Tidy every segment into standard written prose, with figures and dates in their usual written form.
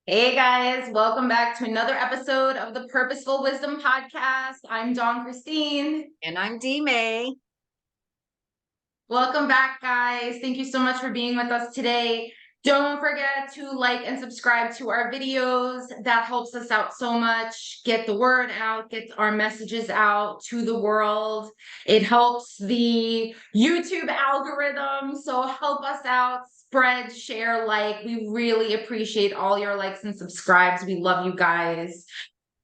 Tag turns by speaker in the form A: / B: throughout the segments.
A: Hey guys, welcome back to another episode of the Purposeful Wisdom Podcast. I'm Dawne Christine.
B: And I'm Dee May.
A: Welcome back, guys. Thank you so much for being with us today. Don't forget to like and subscribe to our videos. That helps us out so much. Get the word out, get our messages out to the world. It helps the YouTube algorithm. So help us out. Spread, share, like. We really appreciate all your likes and subscribes. We love you guys.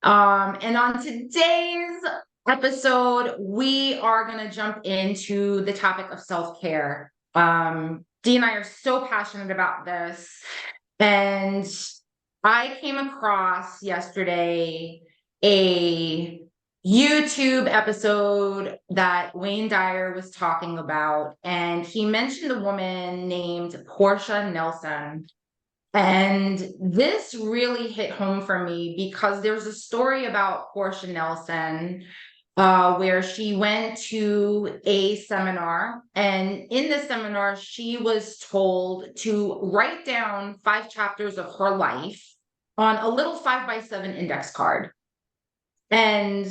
A: And on today's episode, we are going to jump into the topic of self-care. Dee and I are so passionate about this. And I came across yesterday a YouTube episode that Wayne Dyer was talking about, and he mentioned a woman named Portia Nelson. And this really hit home for me because there's a story about Portia Nelson where she went to a seminar, and in the seminar, she was told to write down 5 chapters of her life on a little 5x7 index card. And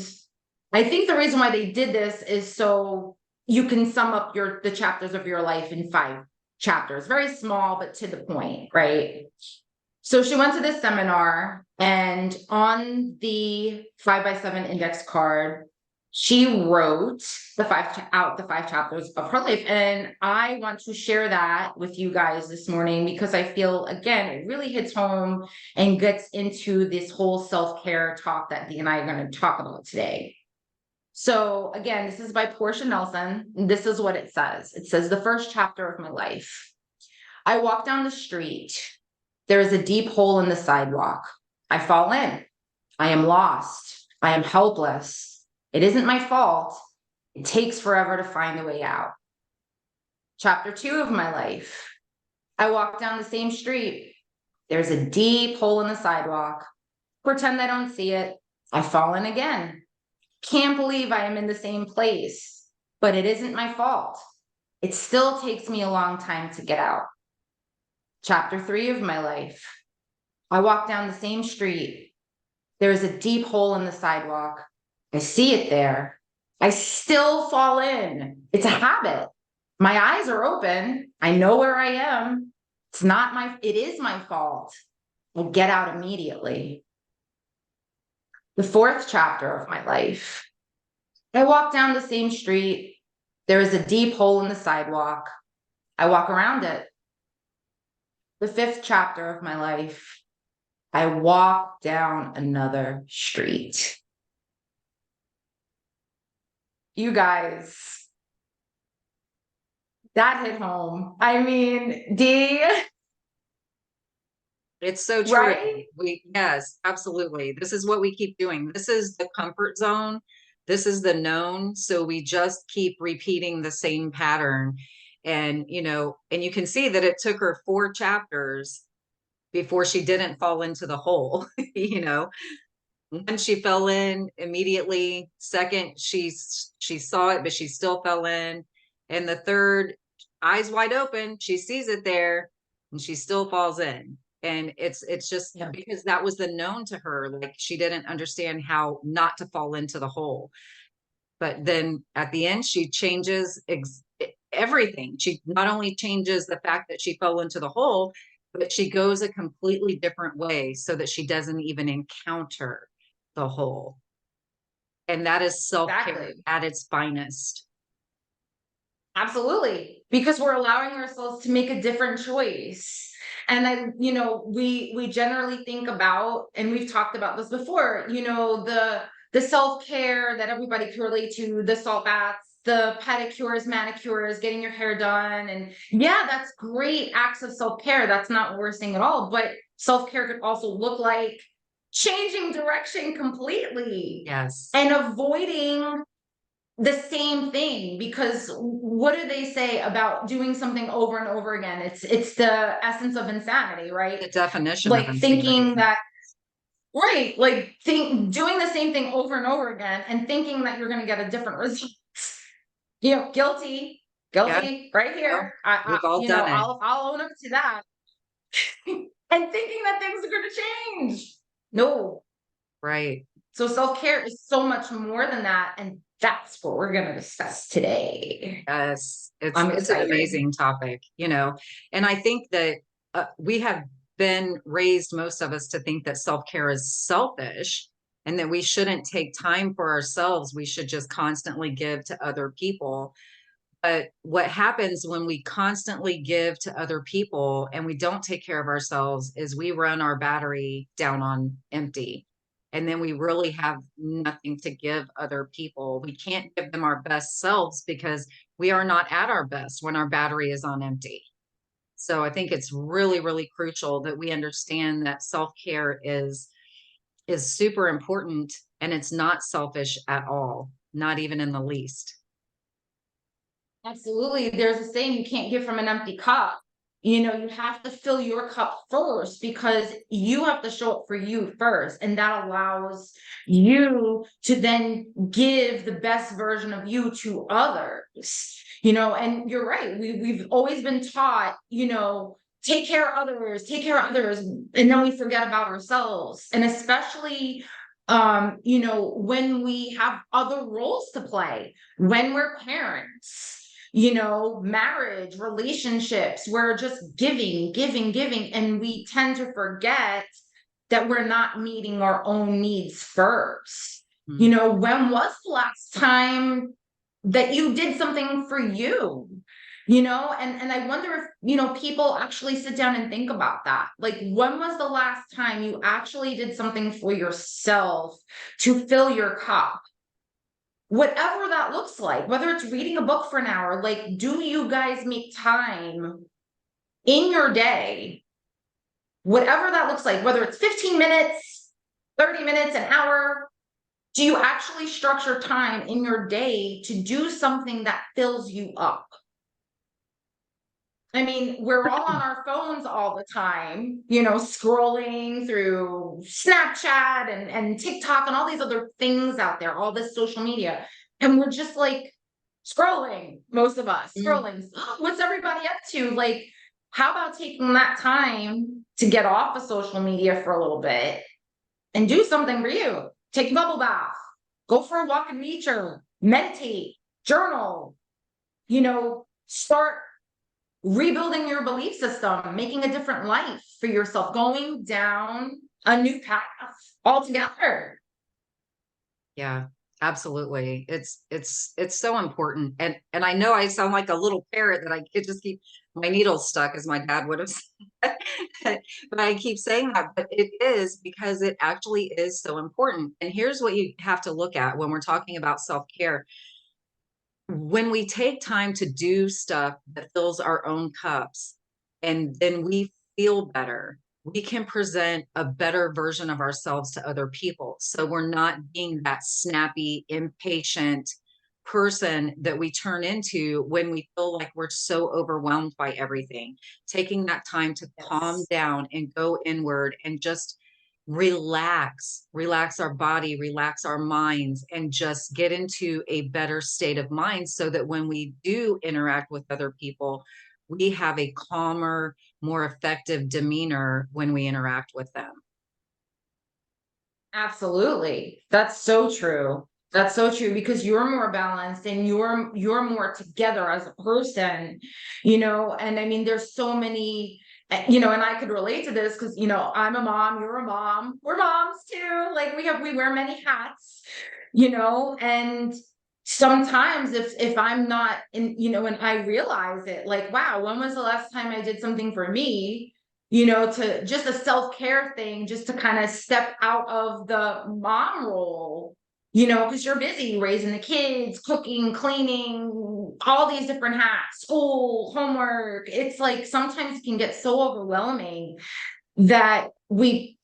A: I think the reason why they did this is so you can sum up the chapters of your life in 5 chapters, very small, but to the point, right? So she went to this seminar, and on the 5x7 index card, she wrote the 5 chapters of her life. And I want to share that with you guys this morning because I feel, again, it really hits home and gets into this whole self-care talk that Dee and I are going to talk about today. So again, this is by Portia Nelson. This is what it says. It says, "The first chapter of my life. I walk down the street. There is a deep hole in the sidewalk. I fall in. I am lost. I am helpless. It isn't my fault. It takes forever to find a way out. Chapter 2 of my life. I walk down the same street. There's a deep hole in the sidewalk. Pretend I don't see it. I fall in again. Can't believe I am in the same place, but it isn't my fault. It still takes me a long time to get out. Chapter 3 of my life. I walk down the same street. There is a deep hole in the sidewalk. I see it there. I still fall in. It's a habit. My eyes are open. I know where I am. It is my fault. I get out immediately. The 4th chapter of my life. I walk down the same street. There is a deep hole in the sidewalk. I walk around it. The 5th chapter of my life. I walk down another street." You guys, that hit home. I mean, Dee.
B: It's so true.
A: Right?
B: Yes, absolutely. This is what we keep doing. This is the comfort zone. This is the known. So we just keep repeating the same pattern. And, and you can see that it took her 4 chapters before she didn't fall into the hole. One, she fell in immediately. Second, she saw it, but she still fell in. And the third, eyes wide open, she sees it there and she still falls in. And it's just because that was the known to her. Like, she didn't understand how not to fall into the hole. But then at the end, she changes everything. She not only changes the fact that she fell into the hole, but she goes a completely different way so that she doesn't even encounter the hole. And that is self-care at its finest.
A: Absolutely. Because we're allowing ourselves to make a different choice. And we generally think about, and we've talked about this before, the self-care that everybody can relate to, the salt baths, the pedicures, manicures, getting your hair done. And yeah, that's great acts of self-care. That's not what we're saying at all. But self-care could also look like changing direction completely.
B: Yes.
A: And avoiding the same thing, because what do they say about doing something over and over again? It's the essence of insanity, right?
B: The definition
A: like
B: of
A: thinking that, right, like doing the same thing over and over again and thinking that you're going to get a different result. Guilty right here.
B: We've all done it.
A: I'll own up to that. and thinking that things are going to change. No.
B: Right.
A: So self-care is so much more than that. And that's what we're going to discuss today.
B: Yes,
A: I'm
B: it's an
A: excited.
B: amazing topic, you know, and I think that we have been raised, most of us, to think that self-care is selfish and that we shouldn't take time for ourselves. We should just constantly give to other people. But what happens when we constantly give to other people and we don't take care of ourselves is we run our battery down on empty. And then we really have nothing to give other people. We can't give them our best selves because we are not at our best when our battery is on empty. So I think it's really, really crucial that we understand that self-care is super important, and it's not selfish at all, not even in the least.
A: Absolutely. There's a saying, you can't give from an empty cup. You have to fill your cup first because you have to show up for you first. And that allows you to then give the best version of you to others. And you're right. We've always been taught, take care of others, take care of others. And then we forget about ourselves. And especially when we have other roles to play, when we're parents, marriage, relationships, we're just giving, giving, giving. And we tend to forget that we're not meeting our own needs first.
B: Mm.
A: When was the last time that you did something for you? And I wonder if, people actually sit down and think about that. Like, when was the last time you actually did something for yourself to fill your cup? Whatever that looks like, whether it's reading a book for an hour, like, do you guys make time in your day, whatever that looks like, whether it's 15 minutes, 30 minutes, an hour, do you actually structure time in your day to do something that fills you up? I mean, we're all on our phones all the time, scrolling through Snapchat and TikTok and all these other things out there, all this social media. And we're just like scrolling, most of us
B: Mm.
A: scrolling. What's everybody up to? Like, how about taking that time to get off of social media for a little bit and do something for you? Take a bubble bath, go for a walk in nature, meditate, journal, start rebuilding your belief system, making a different life for yourself, going down a new path altogether.
B: Yeah, absolutely. It's so important. And I know I sound like a little parrot that I could just keep my needles stuck, as my dad would have said. But I keep saying that, but it is because it actually is so important. And here's what you have to look at when we're talking about self-care. When we take time to do stuff that fills our own cups and then we feel better, we can present a better version of ourselves to other people. So we're not being that snappy, impatient person that we turn into when we feel like we're so overwhelmed by everything. Taking that time to calm
A: Yes.
B: down and go inward and just relax our body, relax our minds, and just get into a better state of mind so that when we do interact with other people, we have a calmer, more effective demeanor when we interact with them.
A: Absolutely. That's so true. That's so true because you're more balanced and you're more together as a person, and I mean there's so many and I could relate to this because I'm a mom, you're a mom, we're moms too. Like we wear many hats, and sometimes if I'm not in, and I realize it, like, wow, when was the last time I did something for me? To just a self-care thing, just to kind of step out of the mom role, because you're busy raising the kids, cooking, cleaning, all these different hats, school, homework. It's like sometimes it can get so overwhelming that we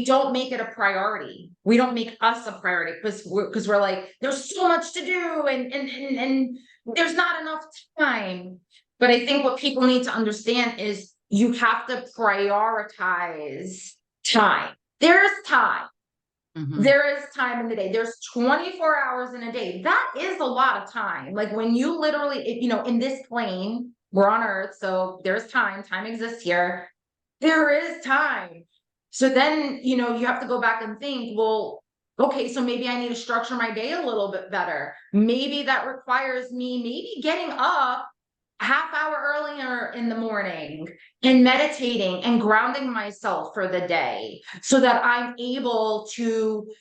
A: don't make it a priority. We don't make us a priority because we're like, there's so much to do and there's not enough time. But I think what people need to understand is you have to prioritize time. There's time.
B: Mhm.
A: There is time in the day. There's 24 hours in a day. That is a lot of time. Like when you literally, in this plane, we're on Earth, so there's time. Time exists here. There is time. So then, you know, you have to go back and think, well, okay, so maybe I need to structure my day a little bit better. Maybe that requires me maybe getting up a half hour earlier in the morning and meditating and grounding myself for the day so that I'm able to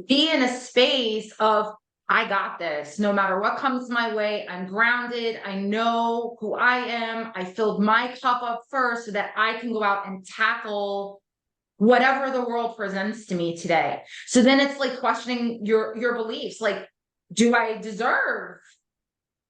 A: be in a space of, I got this. No matter what comes my way, I'm grounded. I know who I am. I filled my cup up first so that I can go out and tackle whatever the world presents to me today. So then it's like questioning your beliefs. Like, do I deserve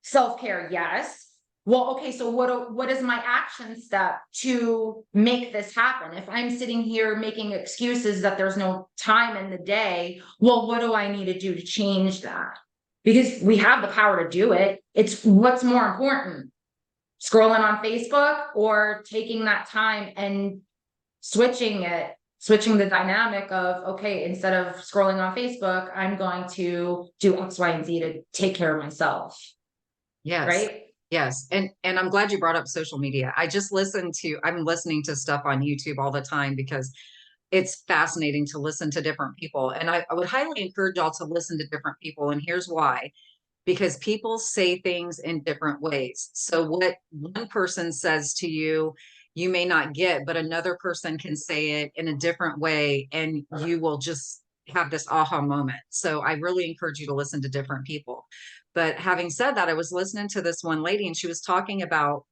A: self-care? Yes. Well, okay, so what is my action step to make this happen? If I'm sitting here making excuses that there's no time in the day, well, what do I need to do to change that? Because we have the power to do it. It's what's more important, scrolling on Facebook or taking that time and switching the dynamic of, okay, instead of scrolling on Facebook, I'm going to do X, Y, and Z to take care of myself.
B: Yes.
A: Right?
B: Yes. And I'm glad you brought up social media. I'm listening to stuff on YouTube all the time because it's fascinating to listen to different people. And I would highly encourage y'all to listen to different people. And here's why. Because people say things in different ways. So what one person says to you, you may not get, but another person can say it in a different way, and you will just have this aha moment. So I really encourage you to listen to different people. But having said that, I was listening to this one lady, and she was talking about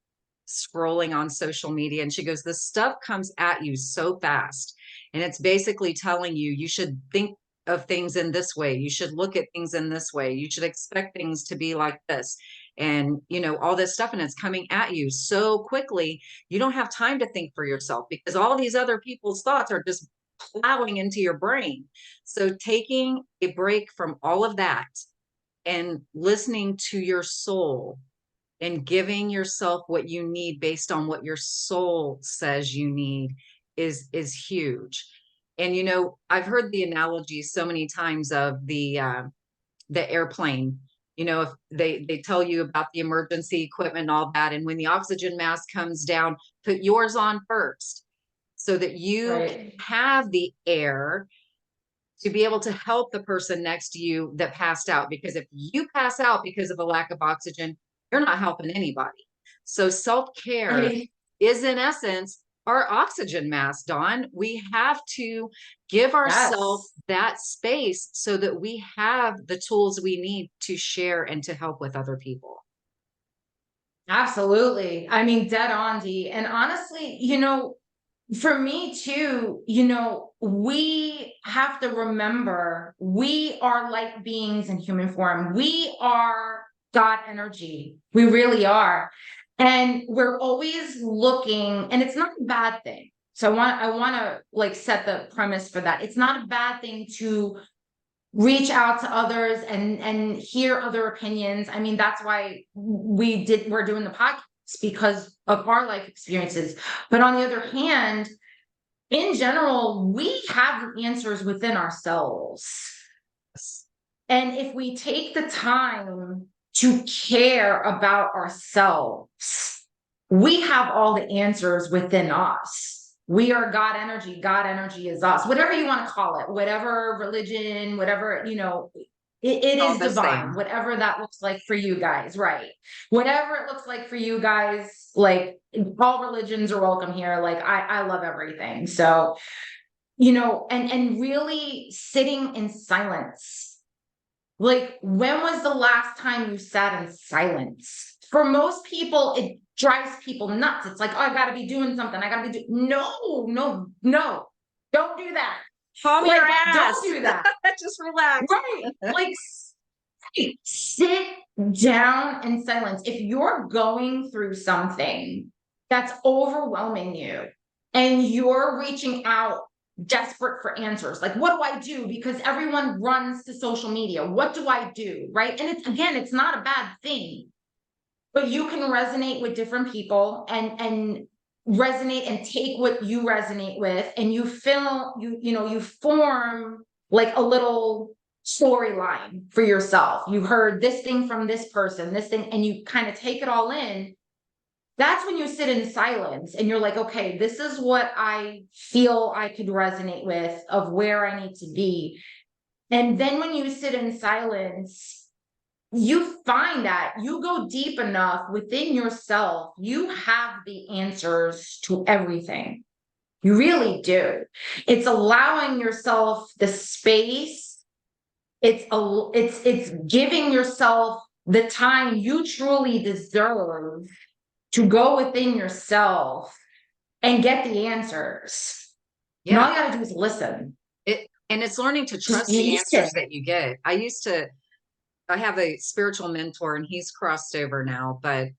B: scrolling on social media, and she goes, this stuff comes at you so fast, and it's basically telling you you should think of things in this way, you should look at things in this way, you should expect things to be like this, and you know, all this stuff, and it's coming at you so quickly you don't have time to think for yourself because all these other people's thoughts are just plowing into your brain. So taking a break from all of that and listening to your soul and giving yourself what you need based on what your soul says you need is huge. And you know, I've heard the analogy so many times of the airplane. You know, if they tell you about the emergency equipment and all that, and when the oxygen mask comes down, put yours on first so that you can
A: Right.
B: have the air to be able to help the person next to you that passed out. Because if you pass out because of a lack of oxygen, you're not helping anybody. So self-care
A: Right.
B: is in essence our oxygen mask, Dawn. We have to give ourselves
A: Yes.
B: that space so that we have the tools we need to share and to help with other people.
A: Absolutely. I mean, dead on, Dee. And honestly, you know, for me too, you know, we have to remember we are light beings in human form. We are God energy. We really are. And we're always looking, and it's not a bad thing. So I want to like set the premise for that. It's not a bad thing to reach out to others and hear other opinions. I mean, that's why we're doing the podcast because of our life experiences. But on the other hand, in general, we have the answers within ourselves. And if we take the time to care about ourselves, we have all the answers within us. We are God energy. God energy is us, whatever you want to call it, whatever religion, whatever, you know, it
B: All
A: is
B: the
A: divine,
B: same.
A: whatever that looks like for you guys, right? Whatever it looks like for you guys, like all religions are welcome here. Like I love everything. So, you know, and really sitting in silence. Like, when was the last time you sat in silence? For most people, it drives people nuts. It's like, oh, I gotta be doing something. I gotta be no, no, no, don't do that.
B: Calm
A: Like,
B: your ass.
A: don't do that.
B: Just relax.
A: Right. Like, sit down in silence. If you're going through something that's overwhelming you and you're reaching out desperate for answers, like, what do I do? Because everyone runs to social media. What do I do? Right. And it's, again, it's not a bad thing, but you can resonate with different people and resonate and take what you resonate with, and you feel you know, you form like a little storyline for yourself. You heard this thing from this person, this thing, and you kind of take it all in. that's when you sit in silence and you're like, okay, this is what I feel I could resonate with, of where I need to be. And then when you sit in silence, you find that you go deep enough within yourself, you have the answers to everything. You really do. It's allowing yourself the space. It's giving yourself the time you truly deserve to go within yourself and get the answers. And all
B: Yeah.
A: you gotta do is listen.
B: And it's learning to
A: Just
B: trust the
A: listen.
B: answers that you get. I have a spiritual mentor and he's crossed over now, but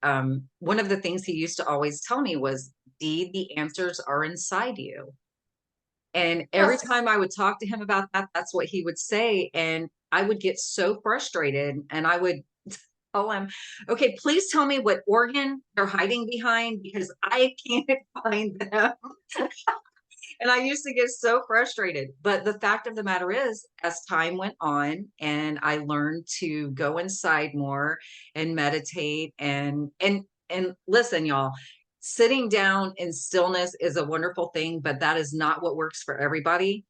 B: one of the things he used to always tell me was, Dee, the answers are inside you. And every
A: Yes.
B: time I would talk to him about that, that's what he would say. And I would get so frustrated and I would tell him, okay, please tell me what organ they're hiding behind because I can't find them. And I used to get so frustrated. But the fact of the matter is, as time went on and I learned to go inside more and meditate and listen, y'all, sitting down in stillness is a wonderful thing, but that is not what works for everybody.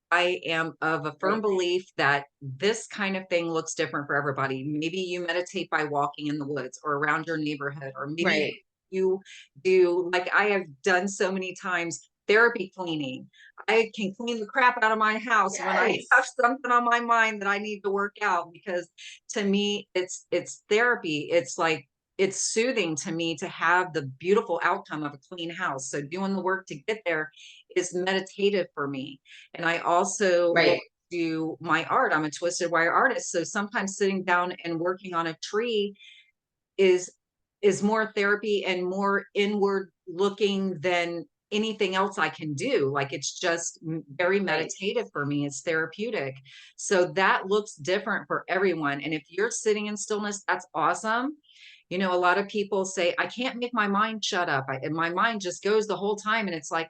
B: I am of a firm
A: Right.
B: belief that this kind of thing looks different for everybody. Maybe you meditate by walking in the woods or around your neighborhood, or maybe
A: Right.
B: you do, like I have done so many times, therapy cleaning. I can clean the crap out of my house when I have
A: Yes.
B: something on my mind that I need to work out, because to me it's therapy. It's like it's soothing to me to have the beautiful outcome of a clean house. So doing the work to get there is meditative for me. And I also like
A: Right.
B: do my art. I'm a twisted wire artist. So sometimes sitting down and working on a tree is is more therapy and more inward looking than anything else I can do. Like it's just very
A: Right.
B: meditative for me. It's therapeutic. So that looks different for everyone. And if you're sitting in stillness, that's awesome. You know, a lot of people say, I can't make my mind shut up. And my mind just goes the whole time. And it's like,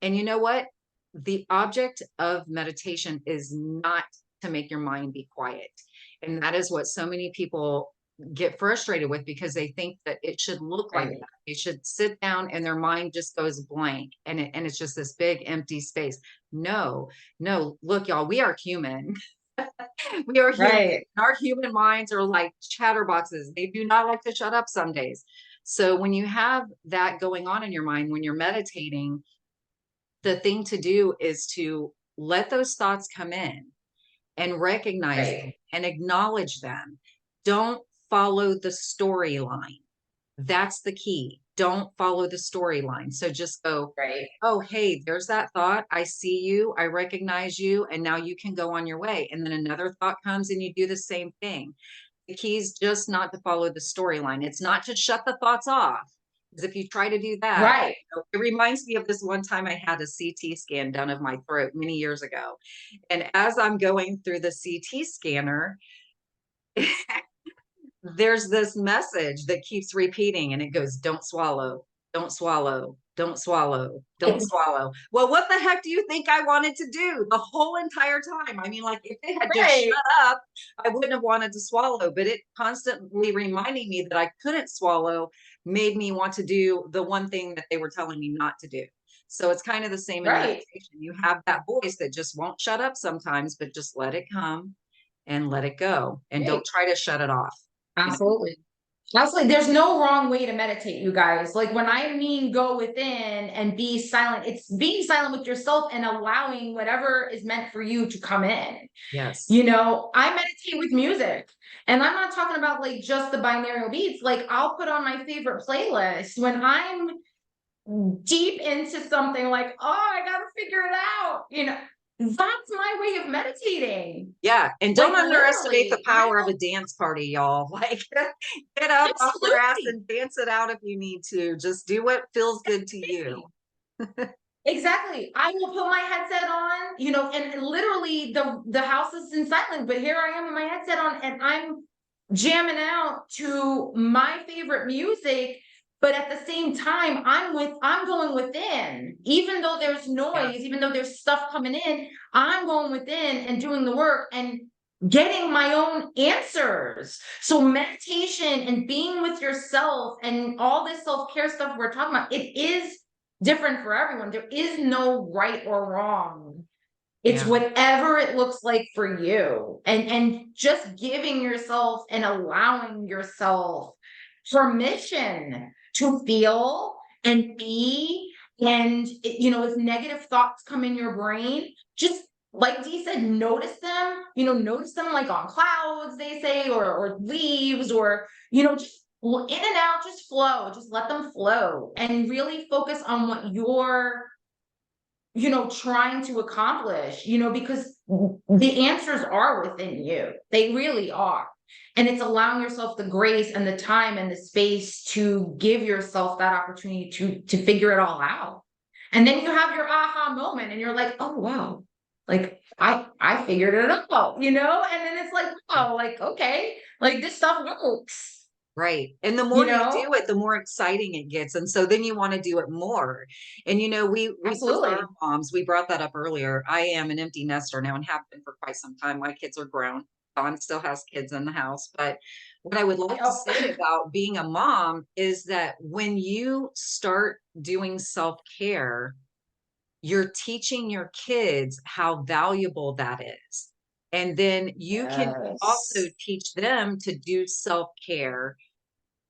B: and you know what? The object of meditation is not to make your mind be quiet. And that is what so many people get frustrated with, because they think that it should look like
A: Right.
B: that. They should sit down and their mind just goes blank and it's just this big empty space. No, no, look, y'all, we are human. We are human.
A: Right.
B: Our human minds are like chatterboxes. They do not like to shut up some days. So when you have that going on in your mind, when you're meditating, the thing to do is to let those thoughts come in and recognize them
A: Right.
B: and acknowledge them. Don't follow the storyline. That's the key. Don't follow the storyline. So just go,
A: Right.
B: oh, hey, there's that thought. I see you. I recognize you. And now you can go on your way. And then another thought comes and you do the same thing. The key is just not to follow the storyline. It's not to shut the thoughts off. Because if you try to do that,
A: Right.
B: it reminds me of this one time I had a CT scan done of my throat many years ago. And as I'm going through the CT scanner, there's this message that keeps repeating and it goes, don't swallow, don't swallow, don't swallow, don't swallow. Well, what the heck do you think I wanted to do the whole entire time? I mean, like if they had just
A: Right.
B: shut up, I wouldn't have wanted to swallow, but it constantly reminding me that I couldn't swallow made me want to do the one thing that they were telling me not to do. So it's kind of the same in
A: Right.
B: meditation. You have that voice that just won't shut up sometimes, but just let it come and let it go. And
A: Right.
B: don't try to shut it off. You know?
A: Absolutely. Absolutely. There's no wrong way to meditate, you guys. Like when I mean go within and be silent, it's being silent with yourself and allowing whatever is meant for you to come in.
B: Yes.
A: You know, I meditate with music, and I'm not talking about like just the binaural beats. Like I'll put on my favorite playlist when I'm deep into something like, oh, I gotta figure it out. You know, that's my way of meditating.
B: Yeah, and
A: Like
B: don't underestimate the
A: literally, I
B: power of
A: don't
B: a dance party, y'all. Like, get up off your ass
A: absolutely.
B: and dance it out if you need to. Just do what feels good to you.
A: Exactly. I will put my headset on, you know, and literally the house is in silence, but here I am with my headset on and I'm jamming out to my favorite music, but at the same time I'm going within. Even though there's
B: Yeah.
A: noise, even though there's stuff coming in, I'm going within and doing the work. And getting my own answers. So meditation and being with yourself and all this self-care stuff we're talking about, it is different for everyone. There is no right or wrong. It's
B: Yeah.
A: whatever it looks like for you. And just giving yourself and allowing yourself permission to feel and be. And, if negative thoughts come in your brain, just like Dee said, notice them, notice them like on clouds, they say, or leaves, or, just in and out, just flow, just let them flow and really focus on what you're trying to accomplish, because the answers are within you. They really are. And it's allowing yourself the grace and the time and the space to give yourself that opportunity to figure it all out. And then you have your aha moment and you're like, oh wow, like I figured it out, and then it's like, oh, like, okay, like this stuff works.
B: Right. And the
A: You
B: more you
A: know,
B: do it, the more exciting it gets. And so then you want to do it more. And we prefer
A: absolutely.
B: moms. We brought that up earlier. I am an empty nester now and have been for quite some time. My kids are grown. Dawn still has kids in the house. But what I would like to
A: Yep.
B: say about being a mom is that when you start doing self-care, you're teaching your kids how valuable that is. And then you can also
A: Yes.
B: teach them to do self-care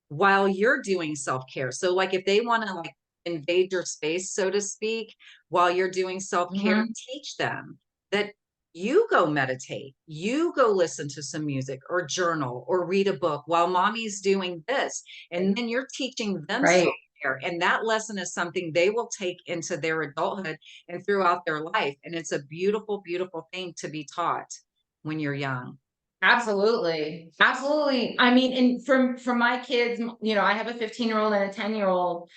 B: while you're doing self-care. So like if they want to like invade your space, so to speak, while you're doing self-care,
A: Mhm.
B: teach them that you go meditate, you go listen to some music or journal or read a book while mommy's doing this. And then you're teaching them
A: Right.
B: self-care. And that lesson is something they will take into their adulthood and throughout their life. And it's a beautiful, beautiful thing to be taught when you're young.
A: Absolutely. Absolutely. I mean, and for my kids, I have a 15-year-old and a 10-year-old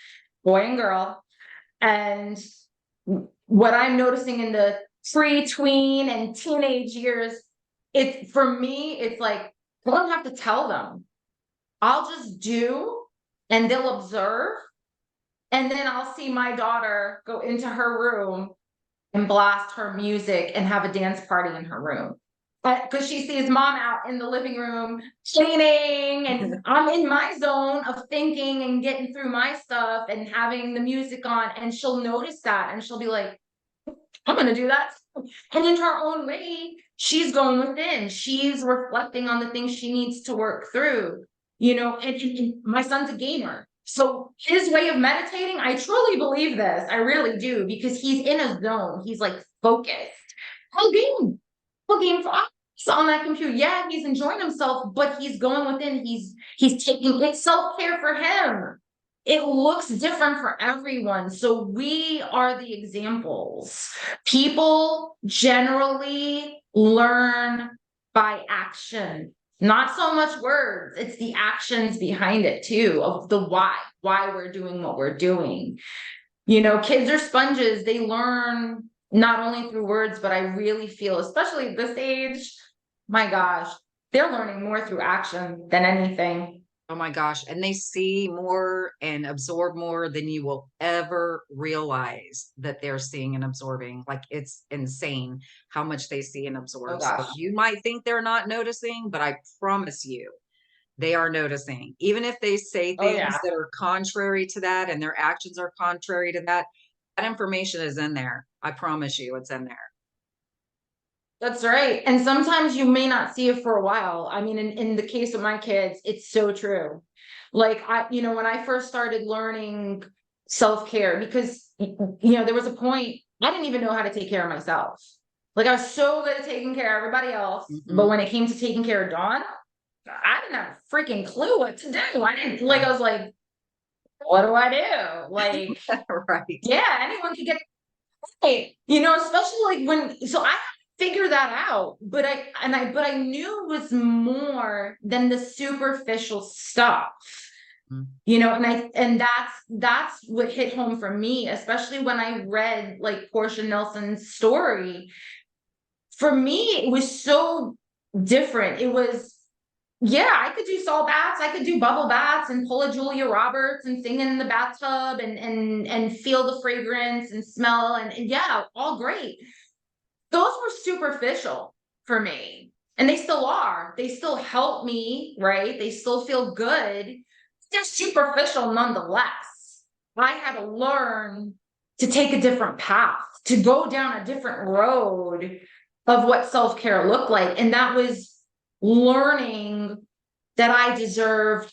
A: boy and girl. And what I'm noticing in the pre-tween and teenage years, it's for me, it's like I don't have to tell them. I'll just do and they'll observe. And then I'll see my daughter go into her room and blast her music and have a dance party in her room. Because she sees mom out in the living room cleaning, and I'm in my zone of thinking and getting through my stuff and having the music on, and she'll notice that and she'll be like, I'm gonna do that. And in her own way, she's going within. She's reflecting on the things she needs to work through, and my son's a gamer. So his way of meditating, I truly believe this. I really do, because he's in a zone. He's like focused. Whole game. Whole game for us on that computer. Yeah, he's enjoying himself, but he's going within. He's taking it's self-care for him. It looks different for everyone. So we are the examples. People generally learn by action, not so much words. It's the actions behind it too, of the why we're doing what we're doing. Kids are sponges. They learn not only through words, but I really feel, especially at this age, my gosh, they're learning more through action than anything.
B: Oh my gosh. And they see more and absorb more than you will ever realize that they're seeing and absorbing. Like it's insane how much they see and
A: Oh
B: absorb. So
A: gosh.
B: you might think they're not noticing, but I promise you, they are noticing. Even if they say
A: Oh
B: things
A: yeah.
B: that are contrary to that and their actions are contrary to that, that information is in there. I promise you it's in there.
A: That's right. And sometimes you may not see it for a while. I mean, in the case of my kids, it's so true. Like when I first started learning self-care, because there was a point I didn't even know how to take care of myself. Like I was so good at taking care of everybody else, but
B: Mhm.
A: when it came to taking care of Dawn, I didn't have a freaking clue what to do. I didn't like
B: Yeah.
A: I was like, what do I do? Like,
B: Right.
A: yeah, anyone could get it, especially like so I had to figure that out, but I knew it was more than the superficial stuff.
B: Mhm.
A: And that's what hit home for me, especially when I read like Portia Nelson's story. For me, it was so different. It was, yeah, I could do salt baths, I could do bubble baths and pull a Julia Roberts and sing in the bathtub and feel the fragrance and smell and yeah, all great. Those were superficial for me. and they still are. They still help me, right? They still feel good. They're superficial nonetheless. I had to learn to take a different path, to go down a different road of what self-care looked like. And that was learning that I deserved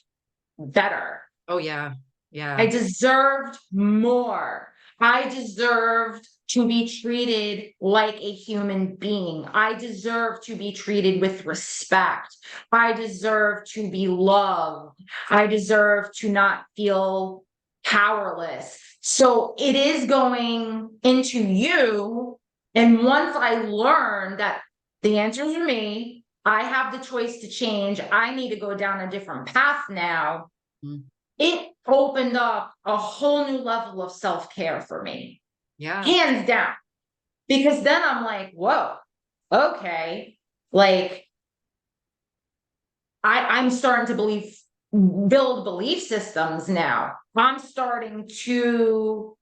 A: better.
B: Oh yeah.
A: I
B: Yeah.
A: deserved more. I deserved to be treated like a human being. I deserve to be treated with respect. I deserve to be loved. I deserve to not feel powerless. So it is going into you. And once I learned that the answers are me, I have the choice to change. I need to go down a different path now.
B: Mm.
A: It opened up a whole new level of self-care for me,
B: Yeah.
A: hands down. Because then I'm like, whoa, okay. Like I'm starting to build belief systems now. I'm starting to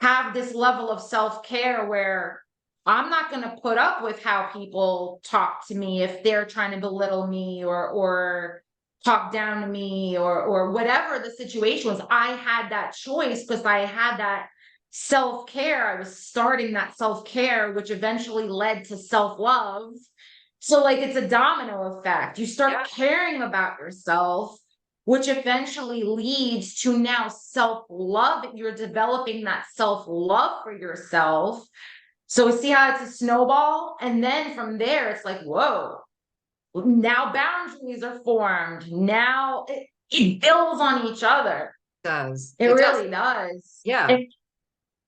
A: have this level of self-care where I'm not going to put up with how people talk to me if they're trying to belittle me or talk down to me or whatever the situation was. I had that choice because I had that self-care. I was starting that self-care, which eventually led to self-love. So like it's a domino effect. You start caring about yourself, which eventually leads to now self-love. You're developing that self-love for yourself. So see how it's a snowball? And then from there, it's like, whoa, now boundaries are formed. Now it builds on each other.
B: It does.
A: It really does.
B: Yeah.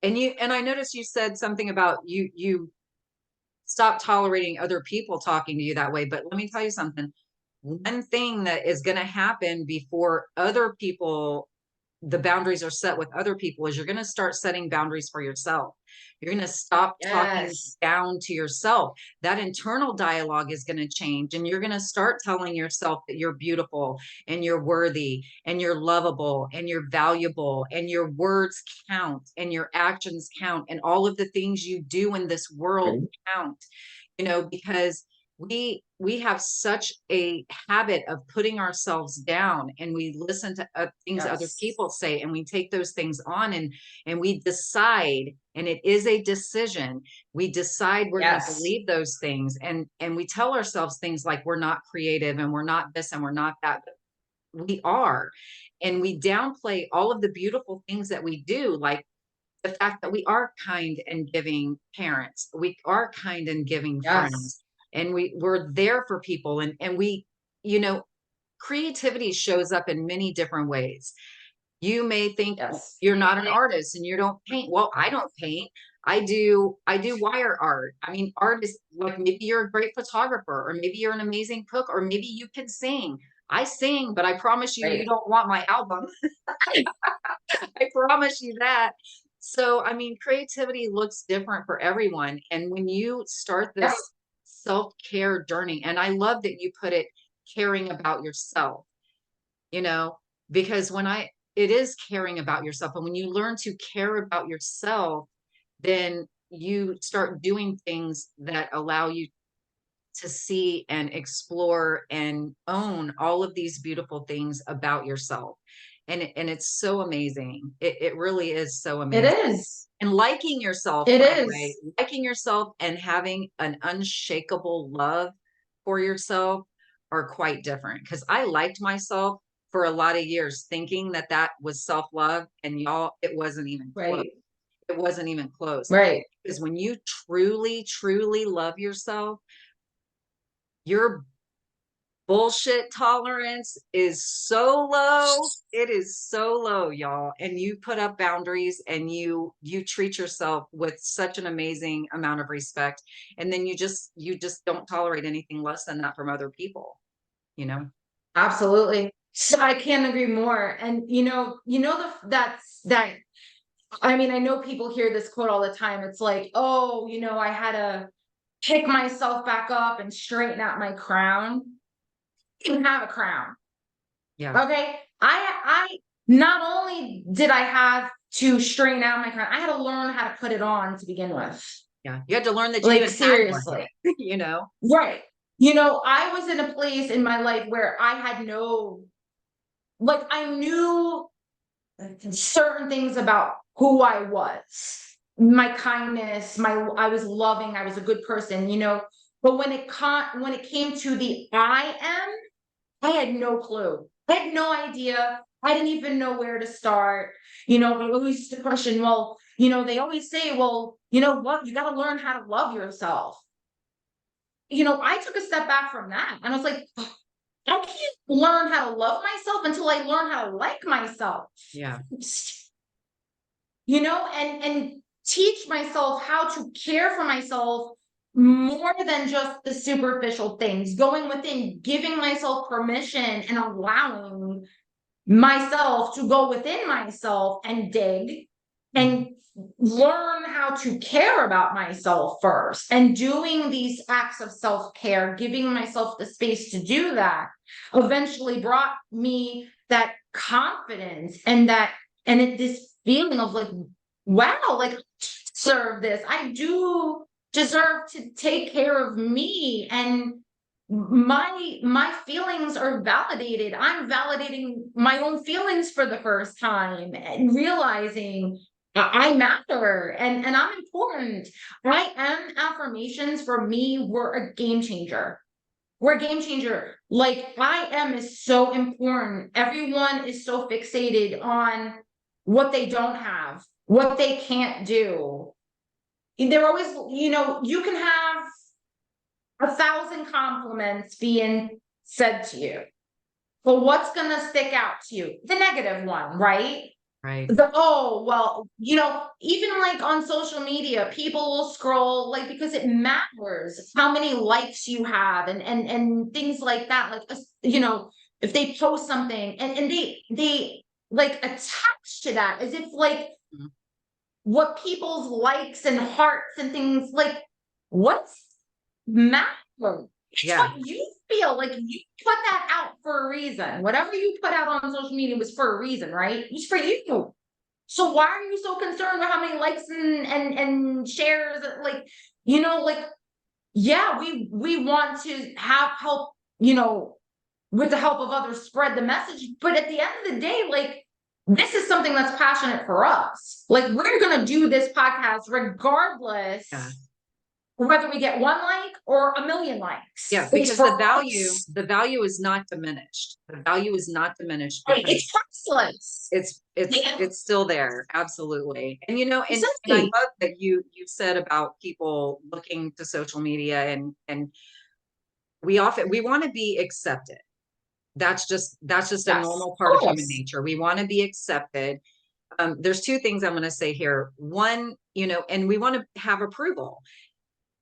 B: And I noticed you said something about you stop tolerating other people talking to you that way. But let me tell you something. One thing that is going to happen before other people, the boundaries are set with other people, is you're going to start setting boundaries for yourself. You're going to stop talking down to yourself. That internal dialogue is going to change, and you're going to start telling yourself that you're beautiful and you're worthy and you're lovable and you're valuable and your words count and your actions count and all of the things you do in this world count, because we have such a habit of putting ourselves down, and we listen to things other people say, and we take those things on, and we decide, and it is a decision. We decide we're going to believe those things, and we tell ourselves things like we're not creative and we're not this and we're not that, but we are. And we downplay all of the beautiful things that we do, like the fact that we are kind and giving parents, we are kind and giving friends, and we're there for people. And we, creativity shows up in many different ways. You may think you're not an artist and you don't paint. Well, I don't paint. I do wire art. I mean, art is like, maybe you're a great photographer, or maybe you're an amazing cook, or maybe you can sing. I sing, but I promise you, you don't want my album. I promise you that. So, I mean, creativity looks different for everyone. And when you start this self-care journey, and I love that you put it, caring about yourself, because it is caring about yourself. And when you learn to care about yourself, then you start doing things that allow you to see and explore and own all of these beautiful things about yourself. And it's so amazing. It really is so amazing.
A: It is.
B: And liking yourself,
A: it
B: by
A: is.
B: the way, liking yourself and having an unshakable love for yourself are quite different. Because I liked myself for a lot of years, thinking that that was self-love, and y'all, it wasn't even close. It wasn't even close. Because when you truly, truly love yourself, your bullshit tolerance is so low. It is so low, y'all. And you put up boundaries, and you treat yourself with such an amazing amount of respect. And then you just don't tolerate anything less than that from other people,
A: Absolutely. So I can't agree more. And that I mean, I know people hear this quote all the time. It's like, oh, I had to pick myself back up and straighten out my crown. You can have a crown.
B: Yeah.
A: Okay. I not only did I have to straighten out my crown, I had to learn how to put it on to begin with.
B: Yeah. You had to learn that
A: like seriously.
B: you know.
A: Right. I was in a place in my life where I had like, I knew certain things about who I was, my kindness, I was loving, I was a good person, but when it came to the I am, I had no clue. I had no idea. I didn't even know where to start. I always used to question, well, they always say, well, you know what, you got to learn how to love yourself. I took a step back from that and I was like, I can't learn how to love myself until I learn how to like myself.
B: Yeah.
A: And teach myself how to care for myself more than just the superficial things, going within, giving myself permission and allowing myself to go within myself and dig and learn how to care about myself first, and doing these acts of self-care, giving myself the space to do that, eventually brought me that confidence and this feeling of like, wow, like, I deserve this, I do deserve to take care of me, and my feelings are validated. I'm validating my own feelings for the first time and realizing I matter and I'm important. I am affirmations for me were a game changer. We're a game changer. Like, I am is so important. Everyone is so fixated on what they don't have, what they can't do. They're always, you can have 1,000 compliments being said to you. But what's going to stick out to you? The negative one, right?
B: Right.
A: Oh, well, even like on social media, people will scroll like, because it matters how many likes you have and things like that. Like, if they post something and they like attach to that as if like what people's likes and hearts and things like, what's matter? It's
B: Yeah.
A: what you feel like. You put that out for a reason. Whatever you put out on social media was for a reason, right? It's for you. So why are you so concerned with how many likes and shares? Like, like, yeah, we want to have help, with the help of others spread the message. But at the end of the day, like, this is something that's passionate for us. Like, we're gonna do this podcast regardless.
B: Yeah.
A: Whether we get 1 like or 1,000,000 likes.
B: Yeah, because the value is not diminished. The value is not diminished because
A: It's priceless.
B: it's still there. Absolutely. And and I
A: Exactly.
B: love that you said about people looking to social media and we want to be accepted. That's just a
A: Yes,
B: normal
A: of
B: part of human
A: course.
B: nature. We want to be accepted. There's two things I'm going to say here. One, and we want to have approval.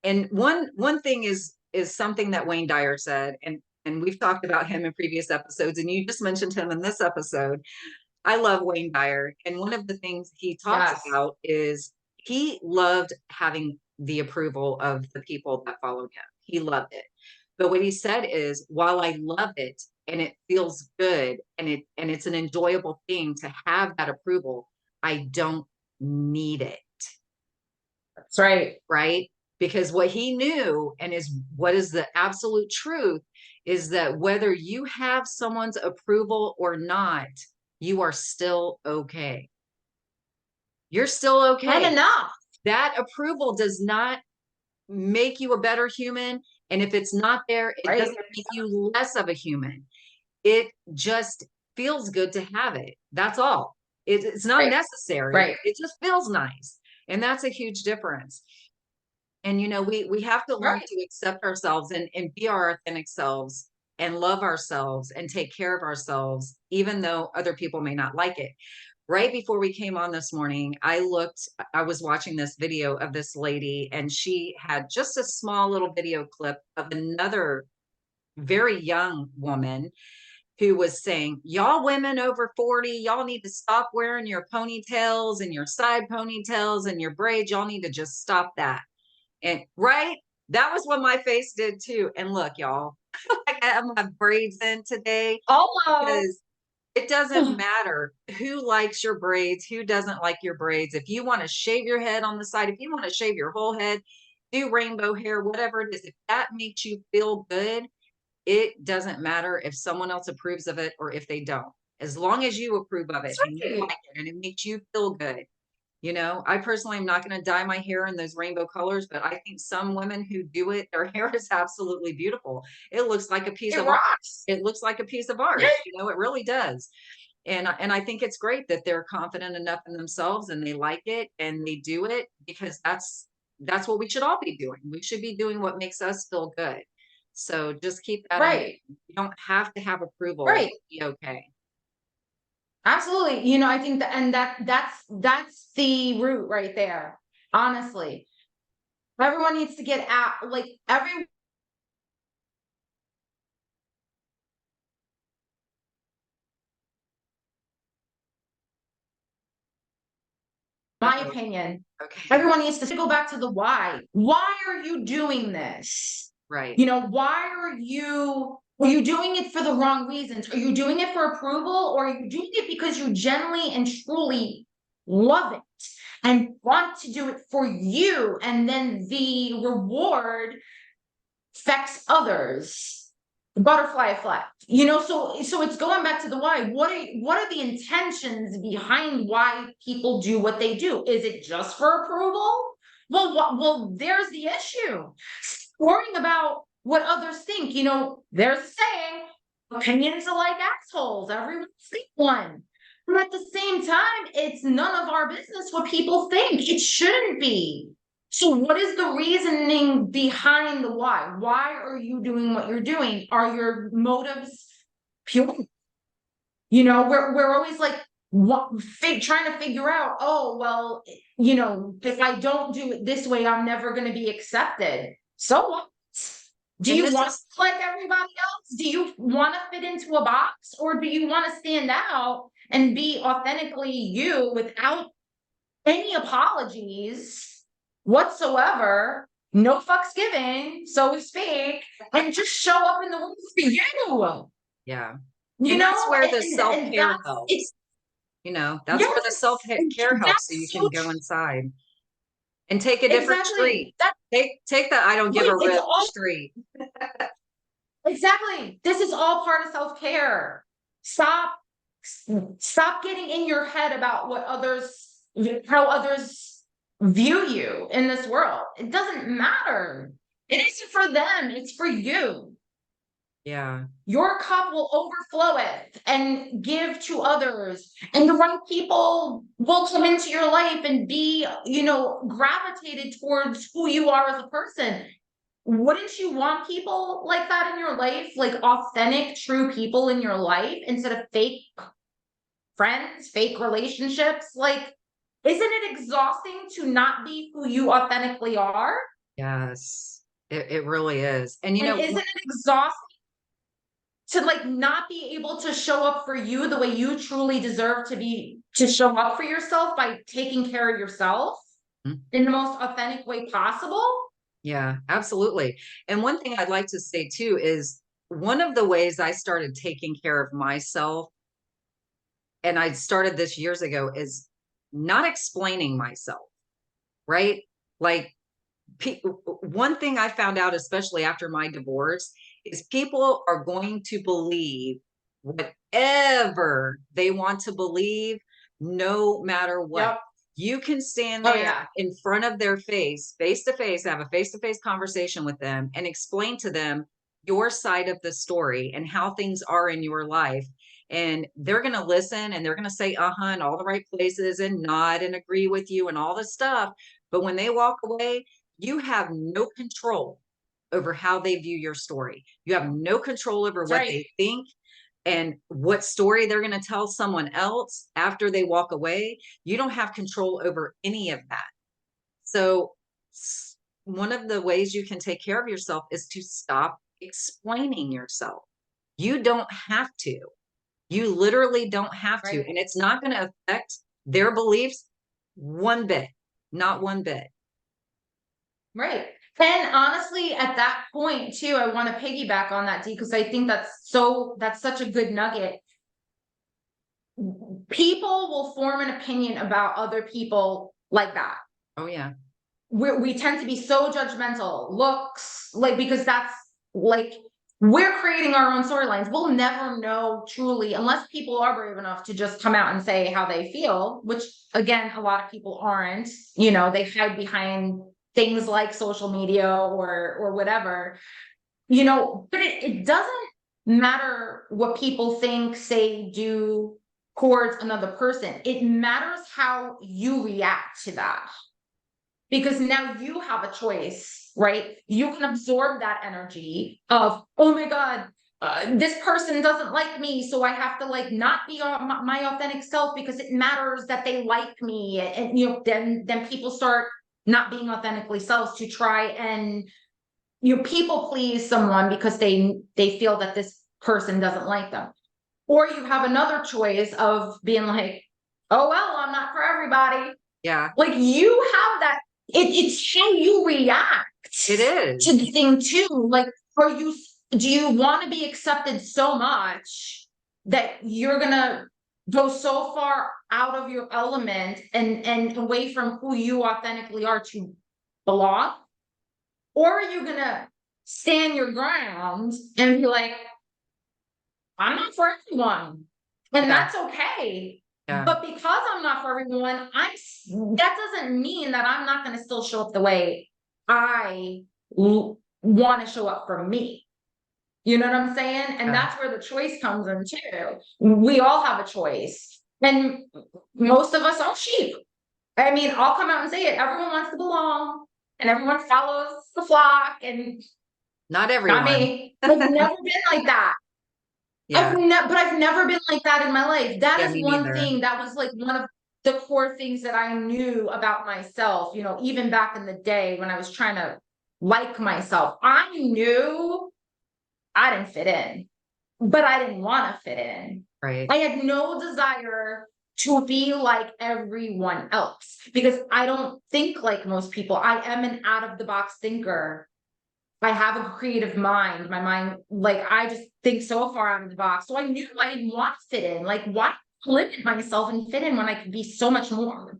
B: And one thing is something that Wayne Dyer said, and we've talked about him in previous episodes, and you just mentioned him in this episode. I love Wayne Dyer, and one of the things he talks
A: Yes.
B: about is he loved having the approval of the people that followed him. He loved it. But what he said is, while I love it and it feels good and it's an enjoyable thing to have that approval, I don't need it.
A: That's right.
B: Right? Because what he knew and is what is the absolute truth is that whether you have someone's approval or not, you are still okay. You're still
A: And
B: okay.
A: enough.
B: That approval does not make you a better human. And if it's not there, it
A: Right.
B: doesn't make you less of a human. It just feels good to have it. That's all. It's not
A: Right.
B: necessary.
A: Right.
B: It just feels nice. And that's a huge difference. And we have to learn
A: Right.
B: to accept ourselves and be our authentic selves and love ourselves and take care of ourselves, even though other people may not like it. Right before we came on this morning, I was watching this video of this lady, and she had just a small little video clip of another very young woman who was saying, y'all women over 40, y'all need to stop wearing your ponytails and your side ponytails and your braids. Y'all need to just stop that. And right, that was what my face did too. And look, y'all, I have my braids in today
A: Hello.
B: because it doesn't matter who likes your braids, who doesn't like your braids. If you want to shave your head on the side, if you want to shave your whole head, do rainbow hair, whatever it is. If that makes you feel good, it doesn't matter if someone else approves of it or if they don't. As long as you approve of it
A: That's
B: and you
A: right.
B: like it and it makes you feel good. I personally am not going to dye my hair in those rainbow colors, but I think some women who do it, their hair is absolutely beautiful. It looks like a piece
A: It
B: of art.
A: rocks.
B: It looks like a piece of
A: Yeah.
B: art. It really does. And I think it's great that they're confident enough in themselves and they like it and they do it, because that's what we should all be doing. We should be doing what makes us feel good. So just keep that in mind.
A: Right.
B: You don't have to have approval
A: Right.
B: to be okay.
A: Absolutely. I think that, and that's the root right there. Honestly, everyone needs to get out, like every my
B: Uh-oh.
A: opinion,
B: Okay.
A: everyone needs to go back to the why. Why are you doing this?
B: Right.
A: Why are you doing it for the wrong reasons? Are you doing it for approval, or are you doing it because you genuinely and truly love it and want to do it for you? And then the reward affects others. Butterfly effect. So it's going back to the why. What are the intentions behind why people do what they do? Is it just for approval? Well, there's the issue. Worrying about what others think. There's a saying, opinions are like assholes. Everyone's got one. But at the same time, it's none of our business what people think. It shouldn't be. So what is the reasoning behind the why? Why are you doing what you're doing? Are your motives pure? We're always like trying to figure out, oh, well, if I don't do it this way, I'm never going to be accepted. So what? Do
B: And
A: you
B: this
A: want
B: is
A: to look like everybody else? Do you want to fit into a box, or do you want to stand out and be authentically you without any apologies whatsoever, no fucks given, so to speak, and just show up in the room for you.
B: Yeah.
A: You
B: And that's
A: know,
B: where the
A: and
B: self-care
A: that's
B: helps. That's where the
A: yes, and
B: self-care helps, so you
A: that's so
B: can go inside and take a different street.
A: exactly that
B: Take the I don't give
A: right.
B: a
A: It's
B: rip
A: all
B: street.
A: exactly. This is all part of self-care. Stop stop getting in your head about how others view you in this world. It doesn't matter. It isn't for them, it's for you.
B: Yeah.
A: Your cup will overfloweth and give to others, and the right people will come into your life and be, gravitated towards who you are as a person. Wouldn't you want people like that in your life, like authentic, true people in your life, instead of fake friends, fake relationships? Like, isn't it exhausting to not be who you authentically are?
B: Yes. It really is. And
A: And isn't it exhausting to like not be able to show up for you the way you truly deserve to show up for yourself by taking care of yourself
B: Mhm.
A: in the most authentic way possible?
B: Yeah, absolutely. And one thing I'd like to say too is one of the ways I started taking care of myself, and I started this years ago, is not explaining myself, right? Like one thing I found out, especially after my divorce, is people are going to believe whatever they want to believe, no matter what.
A: Yep.
B: You can stand
A: Oh
B: there
A: yeah.
B: in front of their face to face, have a face to face conversation with them, and explain to them your side of the story and how things are in your life. And they're going to listen and they're going to say, in all the right places and nod and agree with you and all this stuff. But when they walk away, you have no control over how they view your story. You have no control over
A: That's
B: what
A: right.
B: they think and what story they're going to tell someone else after they walk away. You don't have control over any of that. So, one of the ways you can take care of yourself is to stop explaining yourself. You don't have to. You literally don't have to.
A: Right.
B: And it's not going to affect their beliefs one bit, not one bit.
A: Right. And honestly, at that point too, I want to piggyback on that, D, because I think that's such a good nugget. People will form an opinion about other people like that.
B: Oh, yeah.
A: we tend to be so judgmental, looks, like, because that's like, we're creating our own storylines. We'll never know truly unless people are brave enough to just come out and say how they feel, which again, a lot of people aren't, you know, they hide behind things like social media or whatever, you know, but it doesn't matter what people think, say, do towards another person. It matters how you react to that. Because now you have a choice, right? You can absorb that energy of, oh my God, this person doesn't like me, so I have to like not be my authentic self because it matters that they like me. And you know, then people start not being authentically selves to try and, you know, people please someone because they feel that this person doesn't like them. Or you have another choice of being like, oh well, I'm not for everybody.
B: Yeah,
A: Like you have that, it's how you react
B: it
A: to
B: is.
A: the thing too. Like, do you want to be accepted so much that you're gonna go so far out of your element and away from who you authentically are to belong? Or are you gonna stand your ground and be like, I'm not for everyone, and
B: Yeah,
A: that's okay.
B: yeah,
A: But because I'm not for everyone, that doesn't mean that I'm not going to still show up the way I want to show up for me. You know what I'm saying? And
B: yeah.
A: that's where the choice comes in too. We all have a choice, and most of us are sheep. I mean, I'll come out and say it. Everyone wants to belong, and everyone follows the flock, and
B: Not
A: not
B: everyone.
A: me. I've never been like that.
B: Yeah,
A: But I've never been like that in my life. That
B: yeah,
A: is
B: me
A: one
B: neither.
A: thing that was like one of the core things that I knew about myself, you know, even back in the day when I was trying to like myself. I knew I didn't fit in, but I didn't want to fit in.
B: Right.
A: I had no desire to be like everyone else because I don't think like most people. I am an out of the box thinker. I have a creative mind. My mind, like, I just think so far out of the box. So I knew I didn't want to fit in. Like, why limit myself and fit in when I could be so much more?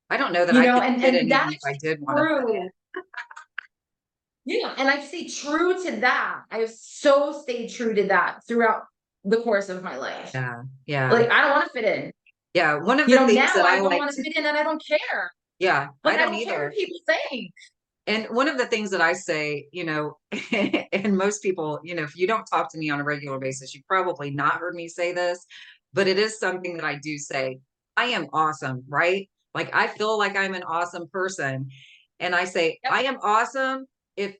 B: I don't know that
A: You
B: I
A: know,
B: could fit in
A: and
B: even
A: that's
B: if I did want to fit
A: true. Yeah, and I stay true to that. I have so stayed true to that throughout the course of my life.
B: in. Yeah, yeah,
A: Like, I don't want to fit in.
B: yeah. One of
A: You
B: the
A: know,
B: things
A: now
B: that
A: I
B: I
A: don't
B: like
A: want to
B: to,
A: fit in and I don't care.
B: yeah, I
A: Like, I
B: don't
A: don't care what
B: either.
A: people think.
B: And one of the things that I say, you know, and most people, you know, if you don't talk to me on a regular basis, you've probably not heard me say this, but it is something that I do say. I am awesome, right? Like I feel like I'm an awesome person. And I say,
A: Yep,
B: I am awesome. If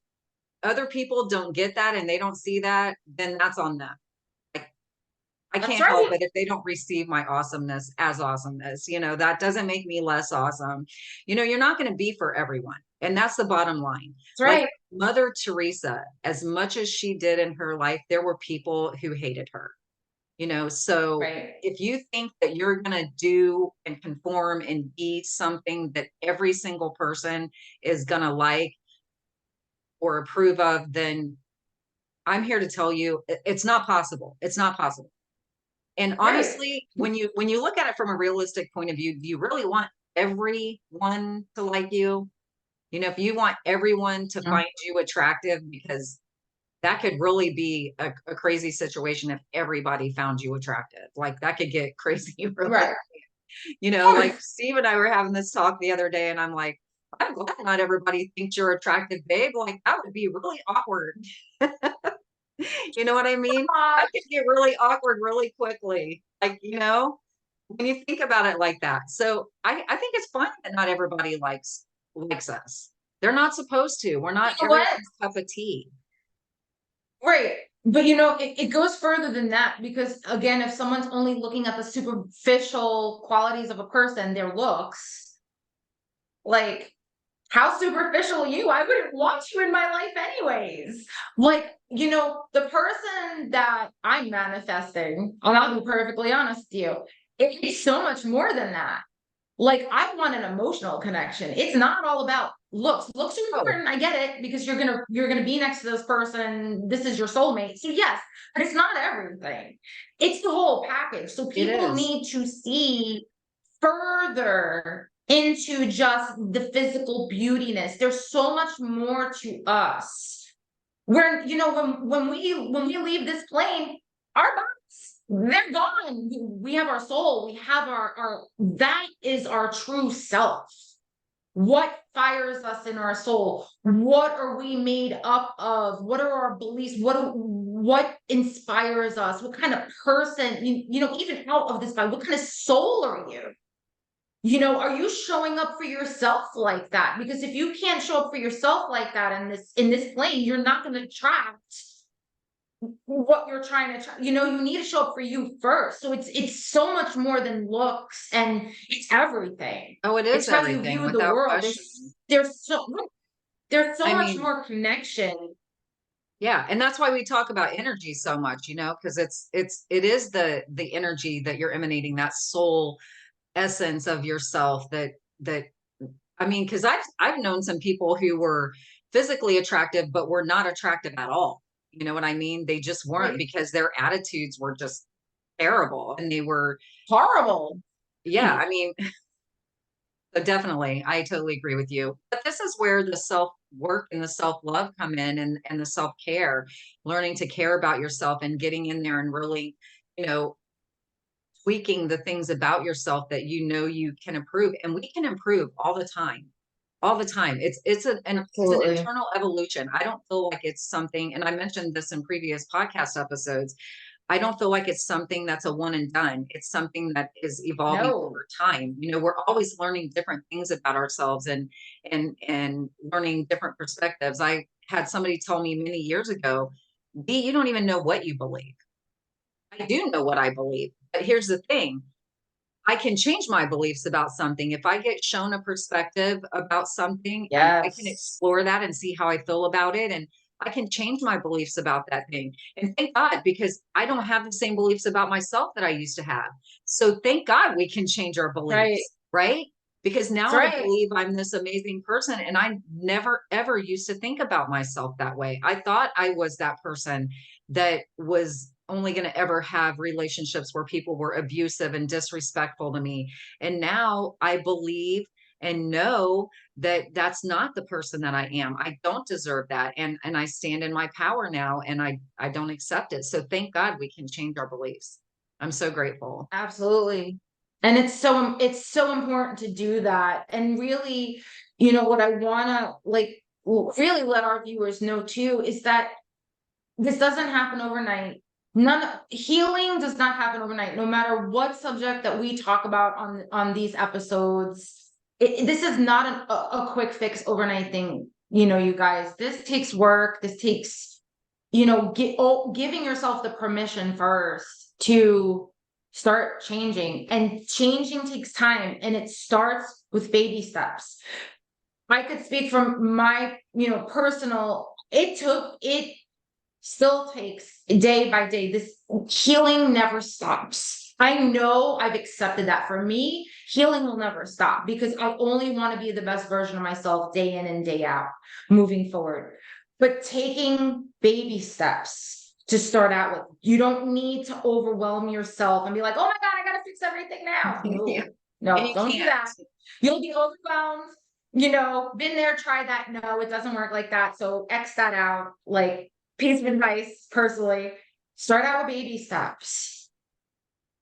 B: other people don't get that and they don't see that, then that's on them. Like, I
A: that's
B: can't help
A: right.
B: it if they don't receive my awesomeness as awesomeness. You know, that doesn't make me less awesome. You know, you're not going to be for everyone. And that's the bottom line.
A: That's
B: Like
A: right.
B: Mother Teresa, as much as she did in her life, there were people who hated her. You know, so
A: Right.
B: if you think that you're going to do and conform and be something that every single person is going to like or approve of, then I'm here to tell you it's not possible. It's not possible. And
A: Right.
B: honestly, when you look at it from a realistic point of view, do you really want everyone to like you? You know, if you want everyone to
A: Mm.
B: find you attractive, because that could really be a crazy situation if everybody found you attractive. Like that could get crazy really.
A: Right.
B: You know, like Steve and I were having this talk the other day, and I'm like, I'm glad not everybody thinks you're attractive, babe. Like that would be really awkward. You know what I mean? That could get really awkward really quickly. Like, you know, when you think about it like that. So I think it's fine that not everybody likes us. They're not supposed to. We're
A: You
B: not
A: know what?
B: everyone's cup of tea.
A: Right. But you know, it goes further than that because again, if someone's only looking at the superficial qualities of a person, their looks, like how superficial are you? I wouldn't want you in my life anyways. Like, you know, the person that I'm manifesting, and I'll be perfectly honest with you, it's so much more than that. Like I want an emotional connection. It's not all about looks. Looks are
B: Oh,
A: important. I get it because you're gonna be next to this person. This is your soulmate. So yes, but it's not everything. It's the whole package. So
B: it
A: people
B: is.
A: need to see further into just the physical beautiness. There's so much more to us. Where, you know, when we leave this plane, our bodies, they're gone. We have our soul, we have our that is our true self. What fires us in our soul? What are we made up of? What are our beliefs? What inspires us? What kind of person, you know, even out of this body, what kind of soul are you? You know, are you showing up for yourself like that? Because if you can't show up for yourself like that in this plane, you're not going to attract what you're trying to, you know, you need to show up for you first. So it's so much more than looks, and it's everything.
B: Oh, it
A: It's
B: is
A: how you
B: everything
A: view the
B: without
A: world.
B: question.
A: There's so
B: I
A: much
B: mean,
A: more connection.
B: yeah, and that's why we talk about energy so much, you know, because it is the energy that you're emanating, that soul essence of yourself that I mean, because I've known some people who were physically attractive, but were not attractive at all. You know what I mean? They just weren't,
A: Right.
B: because their attitudes were just terrible, and they were,
A: Horrible.
B: yeah, I mean, definitely, I totally agree with you. But this is where the self work and the self love come in, and the self care, learning to care about yourself and getting in there and really, you know, tweaking the things about yourself that you know you can improve. And we can improve all the time. It's an
A: Absolutely.
B: internal evolution. I don't feel like it's something, and I mentioned this in previous podcast episodes, I don't feel like it's something that's a one and done. It's something that is evolving
A: No.
B: over time. You know, we're always learning different things about ourselves, and learning different perspectives. I had somebody tell me many years ago, "Dee, you don't even know what you believe." I do know what I believe, but here's the thing. I can change my beliefs about something. If I get shown a perspective about something, I can
A: Yes.
B: explore that and see how I feel about it. And I can change my beliefs about that thing. And thank God, because I don't have the same beliefs about myself that I used to have. So thank God we can change our
A: Right.
B: beliefs, right? Because
A: That's
B: now I
A: right.
B: believe I'm this amazing person. And I never, ever used to think about myself that way. I thought I was that person that was only going to ever have relationships where people were abusive and disrespectful to me. And now I believe and know that that's not the person that I am. I don't deserve that. And I stand in my power now, and I don't accept it. So thank God we can change our beliefs. I'm so grateful.
A: Absolutely. And it's so important to do that. And really, you know, what I wanna like really let our viewers know too is that this doesn't happen overnight. Healing does not happen overnight, no matter what subject that we talk about on these episodes. This is not a quick fix overnight thing, you know, you guys. This takes work. This takes, you know, giving yourself the permission first to start changing. And changing takes time, and it starts with baby steps. I could speak from my, you know, personal, it still takes day by day. This healing never stops. I know I've accepted that. For me, healing will never stop because I only want to be the best version of myself day in and day out moving forward. But taking baby steps to start out with, you don't need to overwhelm yourself and be like, oh my God, I got to fix everything now.
B: Yeah.
A: No,
B: And
A: no,
B: you
A: don't do
B: can't.
A: that. You'll be overwhelmed. You know, been there, try that. No, it doesn't work like that. So X that out. Like, piece of advice personally, start out with baby steps.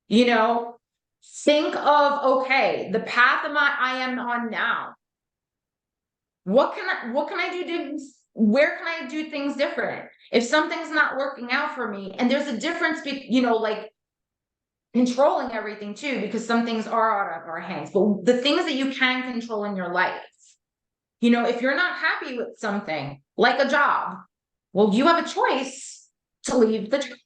A: You know, think of, okay, the path I am on now. What can I do where can I do things different? If something's not working out for me, and there's a difference you know, like controlling everything too, because some things are out of our hands, but the things that you can control in your life, you know, if you're not happy with something like a job, well, you have a choice to leave the job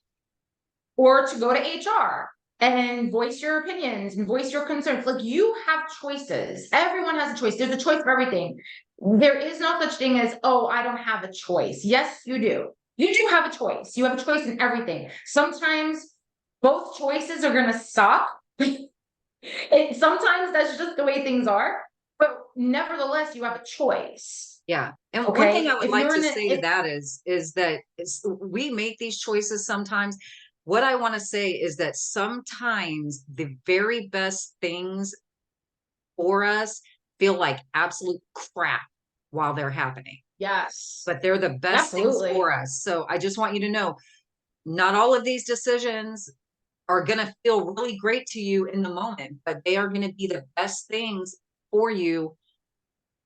A: or to go to HR and voice your opinions and voice your concerns. Like, you have choices. Everyone has a choice. There's a choice for everything. There is no such thing as, oh, I don't have a choice. Yes, you do. You do have a choice. You have a choice in everything. Sometimes both choices are going to suck. Sometimes that's just the way things are. But nevertheless, you have a choice.
B: Yeah. And one thing
A: Okay.
B: I would
A: If
B: like
A: you're
B: to
A: in it,
B: say to
A: if
B: that is that we make these choices sometimes. What I want to say is that sometimes the very best things for us feel like absolute crap while they're happening,
A: Yes.
B: but they're the best things
A: Absolutely.
B: for us. So I just want you to know, not all of these decisions are going to feel really great to you in the moment, but they are going to be the best things for you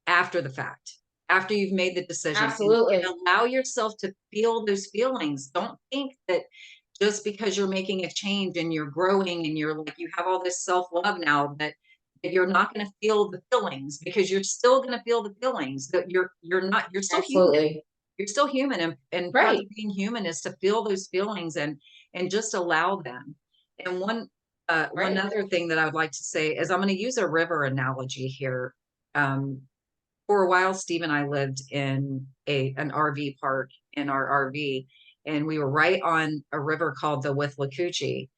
B: after the fact, after you've made the decision.
A: Absolutely.
B: And allow yourself to feel those feelings. Don't think that just because you're making a change and you're growing and you're like, you have all this self-love now, that you're not going to feel the feelings, because you're still going to feel the feelings. That you're not, you're still human.
A: Absolutely.
B: You're still human, and part
A: Right.
B: of being human is to feel those feelings and just allow them. And one
A: Right.
B: other thing that I would like to say is, I'm going to use a river analogy here. For a while, Steve and I lived in an RV park in our RV, and we were right on a river called the Withlacoochee.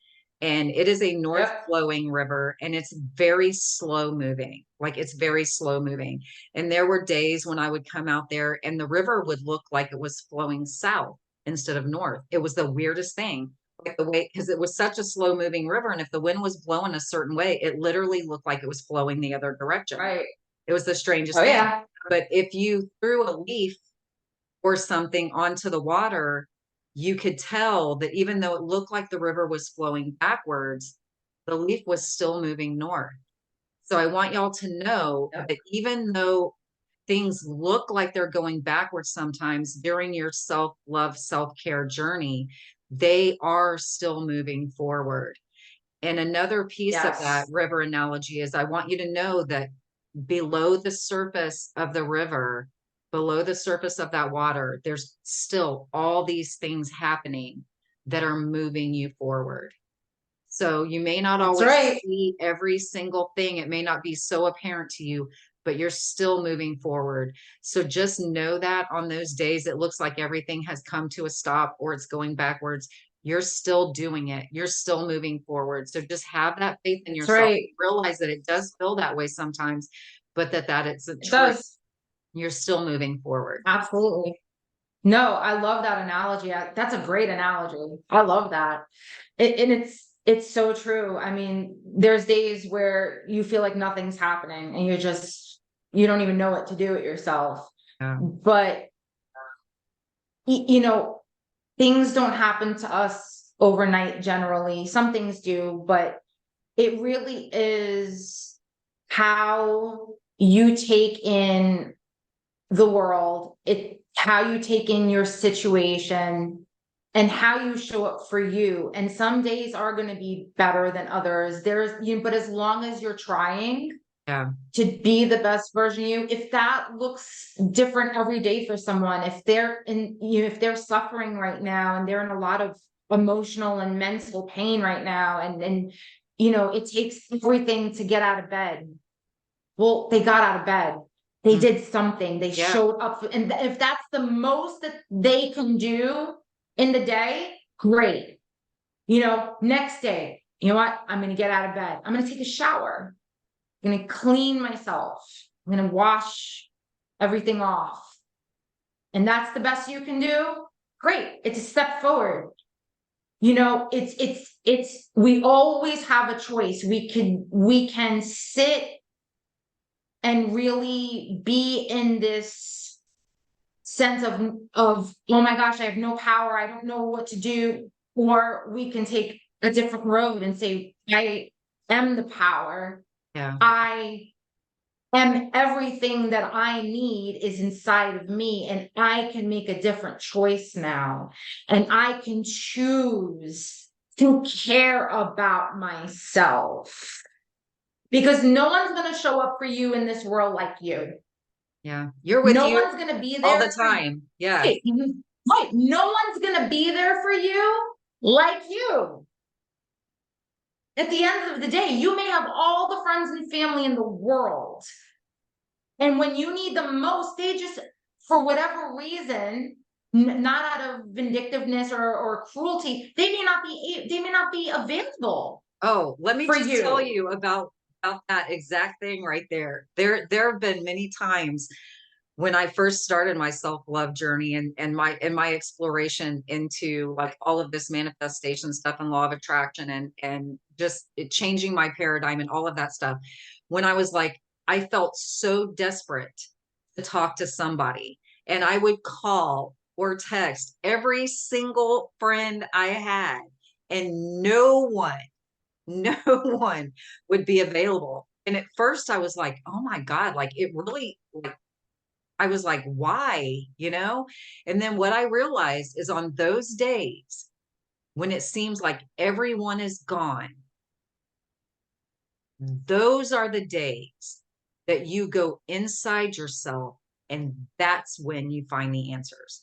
B: And it is a north
A: Yep.
B: flowing river, and it's very slow moving. Like, it's very slow moving. And there were days when I would come out there and the river would look like it was flowing south instead of north. It was the weirdest thing. Like, the way, because it was such a slow moving river. And if the wind was blowing a certain way, it literally looked like it was flowing the other direction.
A: Right.
B: It was the strangest
A: Oh
B: thing.
A: yeah.
B: But if you threw a leaf or something onto the water, you could tell that even though it looked like the river was flowing backwards, the leaf was still moving north. So I want y'all to know
A: Yep.
B: that even though things look like they're going backwards sometimes during your self-love, self-care journey, they are still moving forward. And another piece of that
A: Yes.
B: river analogy is, I want you to know that below the surface of the river, below the surface of that water, there's still all these things happening that are moving you forward. So you may not
A: That's
B: always
A: right.
B: see every single thing. It may not be so apparent to you, but you're still moving forward. So just know that on those days it looks like everything has come to a stop or it's going backwards, you're still doing it. You're still moving forward. So just have that faith in
A: That's
B: yourself.
A: right.
B: Realize that it does feel that way sometimes, but that it's a
A: It
B: truth.
A: does.
B: You're still moving forward.
A: Absolutely. No, I love that analogy. That's a great analogy. I love that. And it's so true. I mean, there's days where you feel like nothing's happening and you don't even know what to do with yourself.
B: Yeah.
A: But you know, things don't happen to us overnight generally. Some things do, but it really is how you take in the world, how you take in your situation and how you show up for you. And some days are going to be better than others. But as long as you're trying
B: Yeah.
A: to be the best version of you, if that looks different every day for someone, if they're suffering right now and they're in a lot of emotional and mental pain right now, and it takes everything to get out of bed. Well, they got out of bed. They did something. They
B: Yeah.
A: showed up. And if that's the most that they can do in the day, great. Next day, you know what? I'm going to get out of bed. I'm going to take a shower. I'm going to clean myself. I'm going to wash everything off. And that's the best you can do. Great. It's a step forward. We always have a choice. We can sit and really be in this sense of, oh my gosh, I have no power, I don't know what to do. Or we can take a different road and say, I am the power.
B: Yeah.
A: I am everything that I need is inside of me, and I can make a different choice now. And I can choose to care about myself. Because no one's going to show up for you in this world like you.
B: Yeah. You're with
A: No
B: you
A: one's going to be
B: all
A: there
B: the
A: for you.
B: time. Yeah.
A: Right. Right. No one's going to be there for you like you. At the end of the day, you may have all the friends and family in the world. And when you need them most, they just, for whatever reason, not out of vindictiveness or cruelty, they may not be available
B: Oh, let me
A: for
B: just tell
A: you.
B: you about that exact thing right there. There have been many times when I first started my self-love journey and my exploration into like all of this manifestation stuff and law of attraction and just changing my paradigm and all of that stuff. When I was like, I felt so desperate to talk to somebody, and I would call or text every single friend I had, and no one would be available. And at first I was like, oh my God, like it really, like, I was like, why, you know? And then what I realized is on those days when it seems like everyone is gone, those are the days that you go inside yourself, and that's when you find the answers,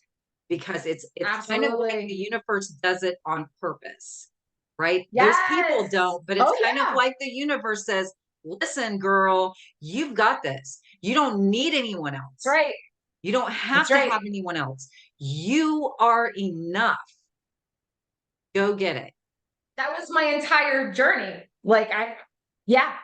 B: because it's kind of like the
A: Absolutely.
B: universe does it on purpose, right? Most people
A: Yes.
B: don't, but it's
A: Oh
B: kind of
A: yeah.
B: like the universe says, listen, girl, you've got this. You don't need anyone
A: That's
B: else.
A: right.
B: You don't
A: That's
B: have to
A: right.
B: have anyone else. You are enough. Go get it.
A: That was my entire journey. Like yeah,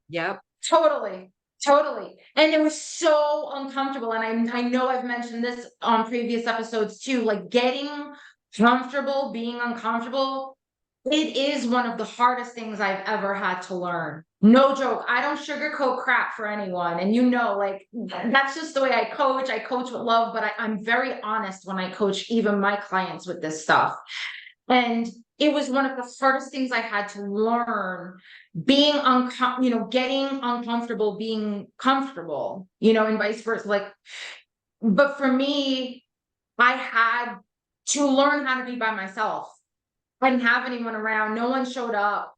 B: Yep.
A: totally. Totally. And it was so uncomfortable. And I know I've mentioned this on previous episodes too, like getting comfortable, being uncomfortable. It is one of the hardest things I've ever had to learn. No joke. I don't sugarcoat crap for anyone. And like that's just the way I coach. I coach with love, but I'm very honest when I coach even my clients with this stuff. And it was one of the hardest things I had to learn, being getting uncomfortable, being comfortable, and vice versa. Like, but for me, I had to learn how to be by myself. I didn't have anyone around. No one showed up.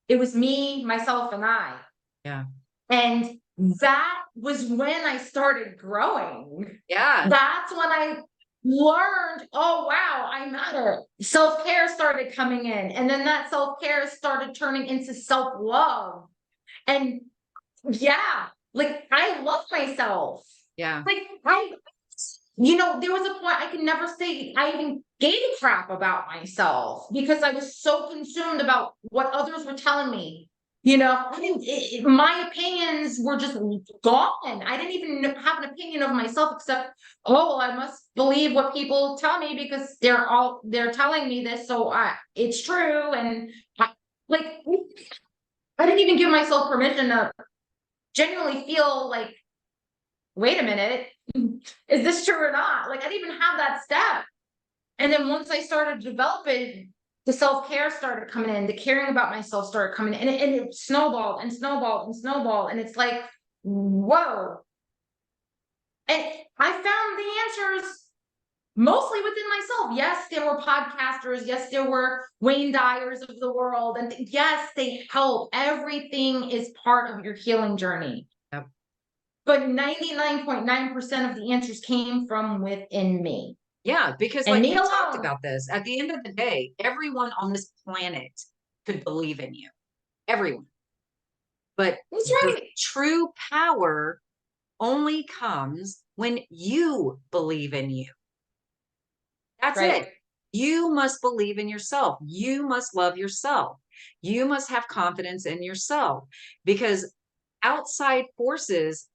A: It was me, myself, and I.
B: Yeah.
A: And that was when I started growing.
B: Yeah.
A: That's when I learned, oh wow, I matter. Self-care started coming in. And then that self-care started turning into self-love. And yeah, like I love myself.
B: Yeah.
A: Like there was a point I could never say I even gave a crap about myself because I was so consumed about what others were telling me. I didn't, my opinions were just gone. I didn't even have an opinion of myself except, oh, I must believe what people tell me because they're telling me this, so it's true. And like, I didn't even give myself permission to genuinely feel like, wait a minute, is this true or not? Like, I didn't even have that step. And then once I started developing, the self-care started coming in, the caring about myself started coming in, and it snowballed and snowballed and snowballed. And it's like, whoa. And I found the answers mostly within myself. Yes, there were podcasters. Yes, there were Wayne Dyers of the world. And yes, they help. Everything is part of your healing journey.
B: Yep.
A: But 99.9% of the answers came from within me.
B: Yeah, because
A: And
B: like
A: me
B: we talked
A: alone.
B: about this, at the end of the day, everyone on this planet could believe in you. Everyone. But
A: That's
B: the
A: right.
B: true power only comes when you believe in you. That's it.
A: Right.
B: You must believe in yourself. You must love yourself. You must have confidence in yourself, because outside forces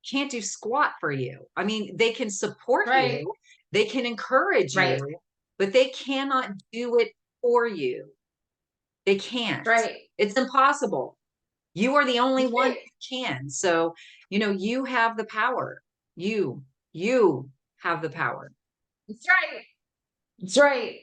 B: can't do squat for you. I mean, they can support
A: Right.
B: you, they can encourage
A: Right.
B: you, but they cannot do it for you. They can't.
A: Right.
B: It's impossible. You are the only
A: That's
B: one
A: right.
B: who can. So, you have the power. You have the power.
A: That's right. That's right.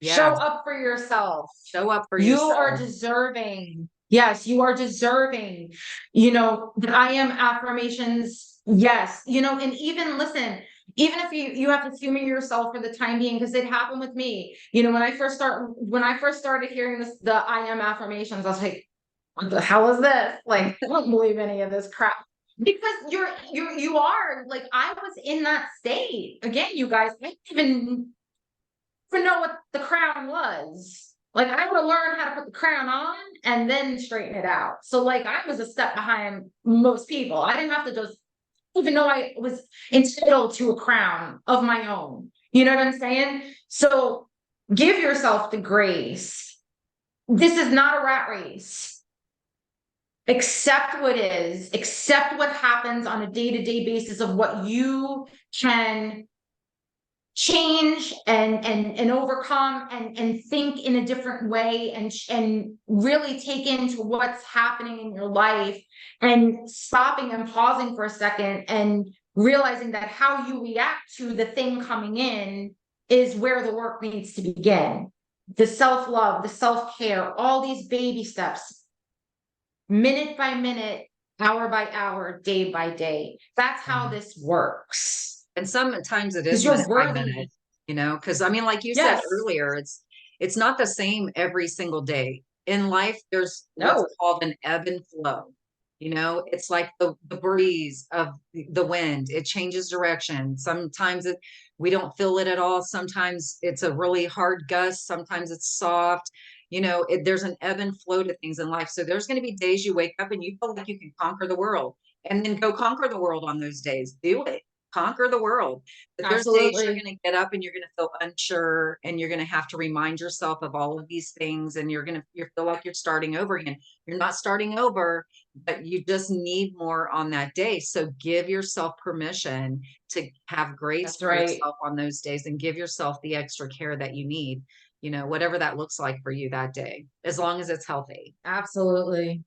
A: Show
B: Yeah.
A: up for yourself.
B: Show up for
A: You are
B: yourself.
A: deserving. Yes, you are deserving. The I am affirmations. Yes. And even listen, even if you have to humor yourself for the time being, because it happened with me. When I first started hearing the I am affirmations, I was like, what the hell is this? Like, I don't believe any of this crap. Because you are like, I was in that state. Again, you guys, I didn't even know what the crown was. Like, I would have learned how to put the crown on and then straighten it out. So like I was a step behind most people. I didn't have to just even know I was entitled to a crown of my own. You know what I'm saying? So give yourself the grace. This is not a rat race. Accept what is, accept what happens on a day-to-day basis of what you can change and overcome and think in a different way and really take into what's happening in your life and stopping and pausing for a second and realizing that how you react to the thing coming in is where the work needs to begin. The self-love, the self-care, all these baby steps, minute by minute, hour by hour, day by day. That's how this works.
B: And sometimes it
A: Because
B: is
A: you're
B: minute by
A: worthy.
B: minute, you know, because I mean, like you said
A: Yes.
B: earlier, it's not the same every single day. In life, there's what's
A: No.
B: called an ebb and flow. You know, it's like the breeze of the wind. It changes direction. Sometimes we don't feel it at all. Sometimes it's a really hard gust. Sometimes it's soft. You know, there's an ebb and flow to things in life. So there's going to be days you wake up and you feel like you can conquer the world, and then go conquer the world on those days. Do it. Conquer the world. But there's days you're
A: Absolutely.
B: going to get up and you're going to feel unsure, and you're going to have to remind yourself of all of these things, and you feel like you're starting over again. You're not starting over, but you just need more on that day. So give yourself permission to have grace
A: That's
B: for
A: right.
B: yourself on those days, and give yourself the extra care that you need, you know, whatever that looks like for you that day, as long as it's healthy.
A: Absolutely.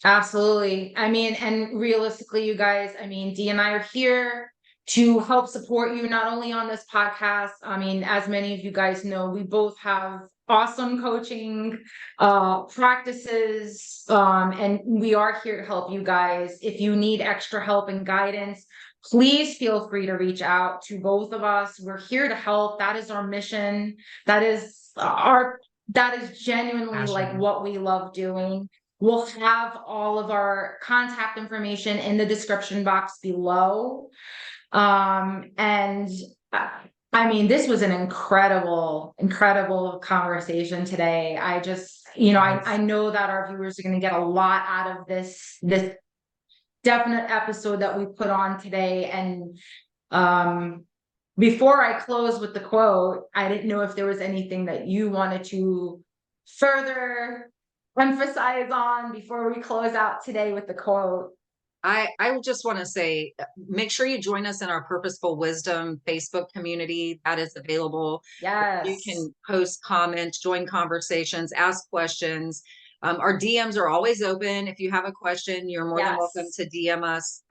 A: Absolutely. I mean, and realistically, you guys, I mean, Dee and I are here to help support you not only on this podcast. I mean, as many of you guys know, we both have awesome coaching practices, and we are here to help you guys. If you need extra help and guidance, please feel free to reach out to both of us. We're here to help. That is our mission. That is genuinely like
B: Passion.
A: what we love doing. We'll have all of our contact information in the description box below. And I mean, this was an incredible, incredible conversation today. I just, I know that our viewers are going to get a lot out of this definite episode that we put on today. And before I close with the quote, I didn't know if there was anything that you wanted to further emphasize on before we close out today with the quote.
B: I just want to say, make sure you join us in our Purposeful Wisdom Facebook community that is available. You
A: Yes.
B: can post comments, join conversations, ask questions. Our DMs are always open. If you have a question, you're more than welcome
A: Yes.
B: to DM us,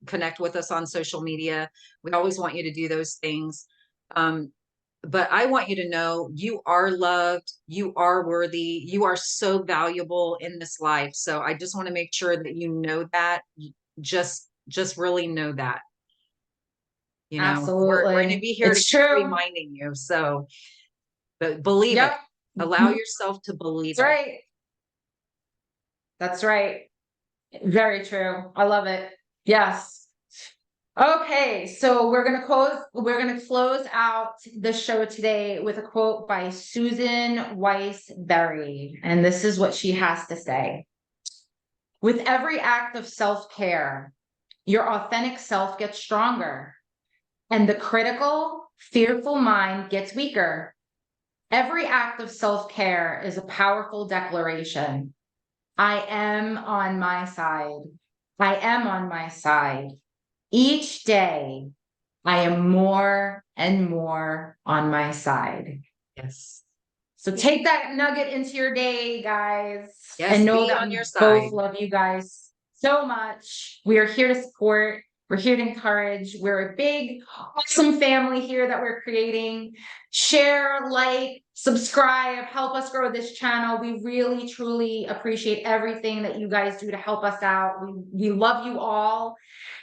B: connect with us on social media. We always want you to do those things. But I want you to know you are loved, you are worthy, you are so valuable in this life. So I just want to make sure that you know that. Just really know that. You know, we're going to
A: Absolutely.
B: be here to
A: It's
B: keep
A: true.
B: reminding you. So, but believe it.
A: Yep.
B: Allow yourself to believe
A: That's
B: it.
A: right. That's right. Very true. I love it. Yes. Okay, so we're gonna close out the show today with a quote by Susan Weiss Berry, and this is what she has to say. With every act of self-care, your authentic self gets stronger, and the critical, fearful mind gets weaker. Every act of self-care is a powerful declaration. I am on my side. I am on my side. Each day, I am more and more on my side.
B: Yes.
A: So take that nugget into your day, guys,
B: Yes,
A: and know
B: be
A: that
B: on
A: we
B: your side.
A: both love you guys so much. We are here to support. We're here to encourage. We're a big, awesome family here that we're creating. Share, like, subscribe, help us grow this channel. We really, truly appreciate everything that you guys do to help us out. We love you all.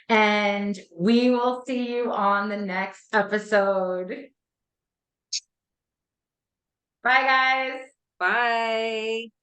A: And we will see you on the next episode. Bye, guys.
B: Bye.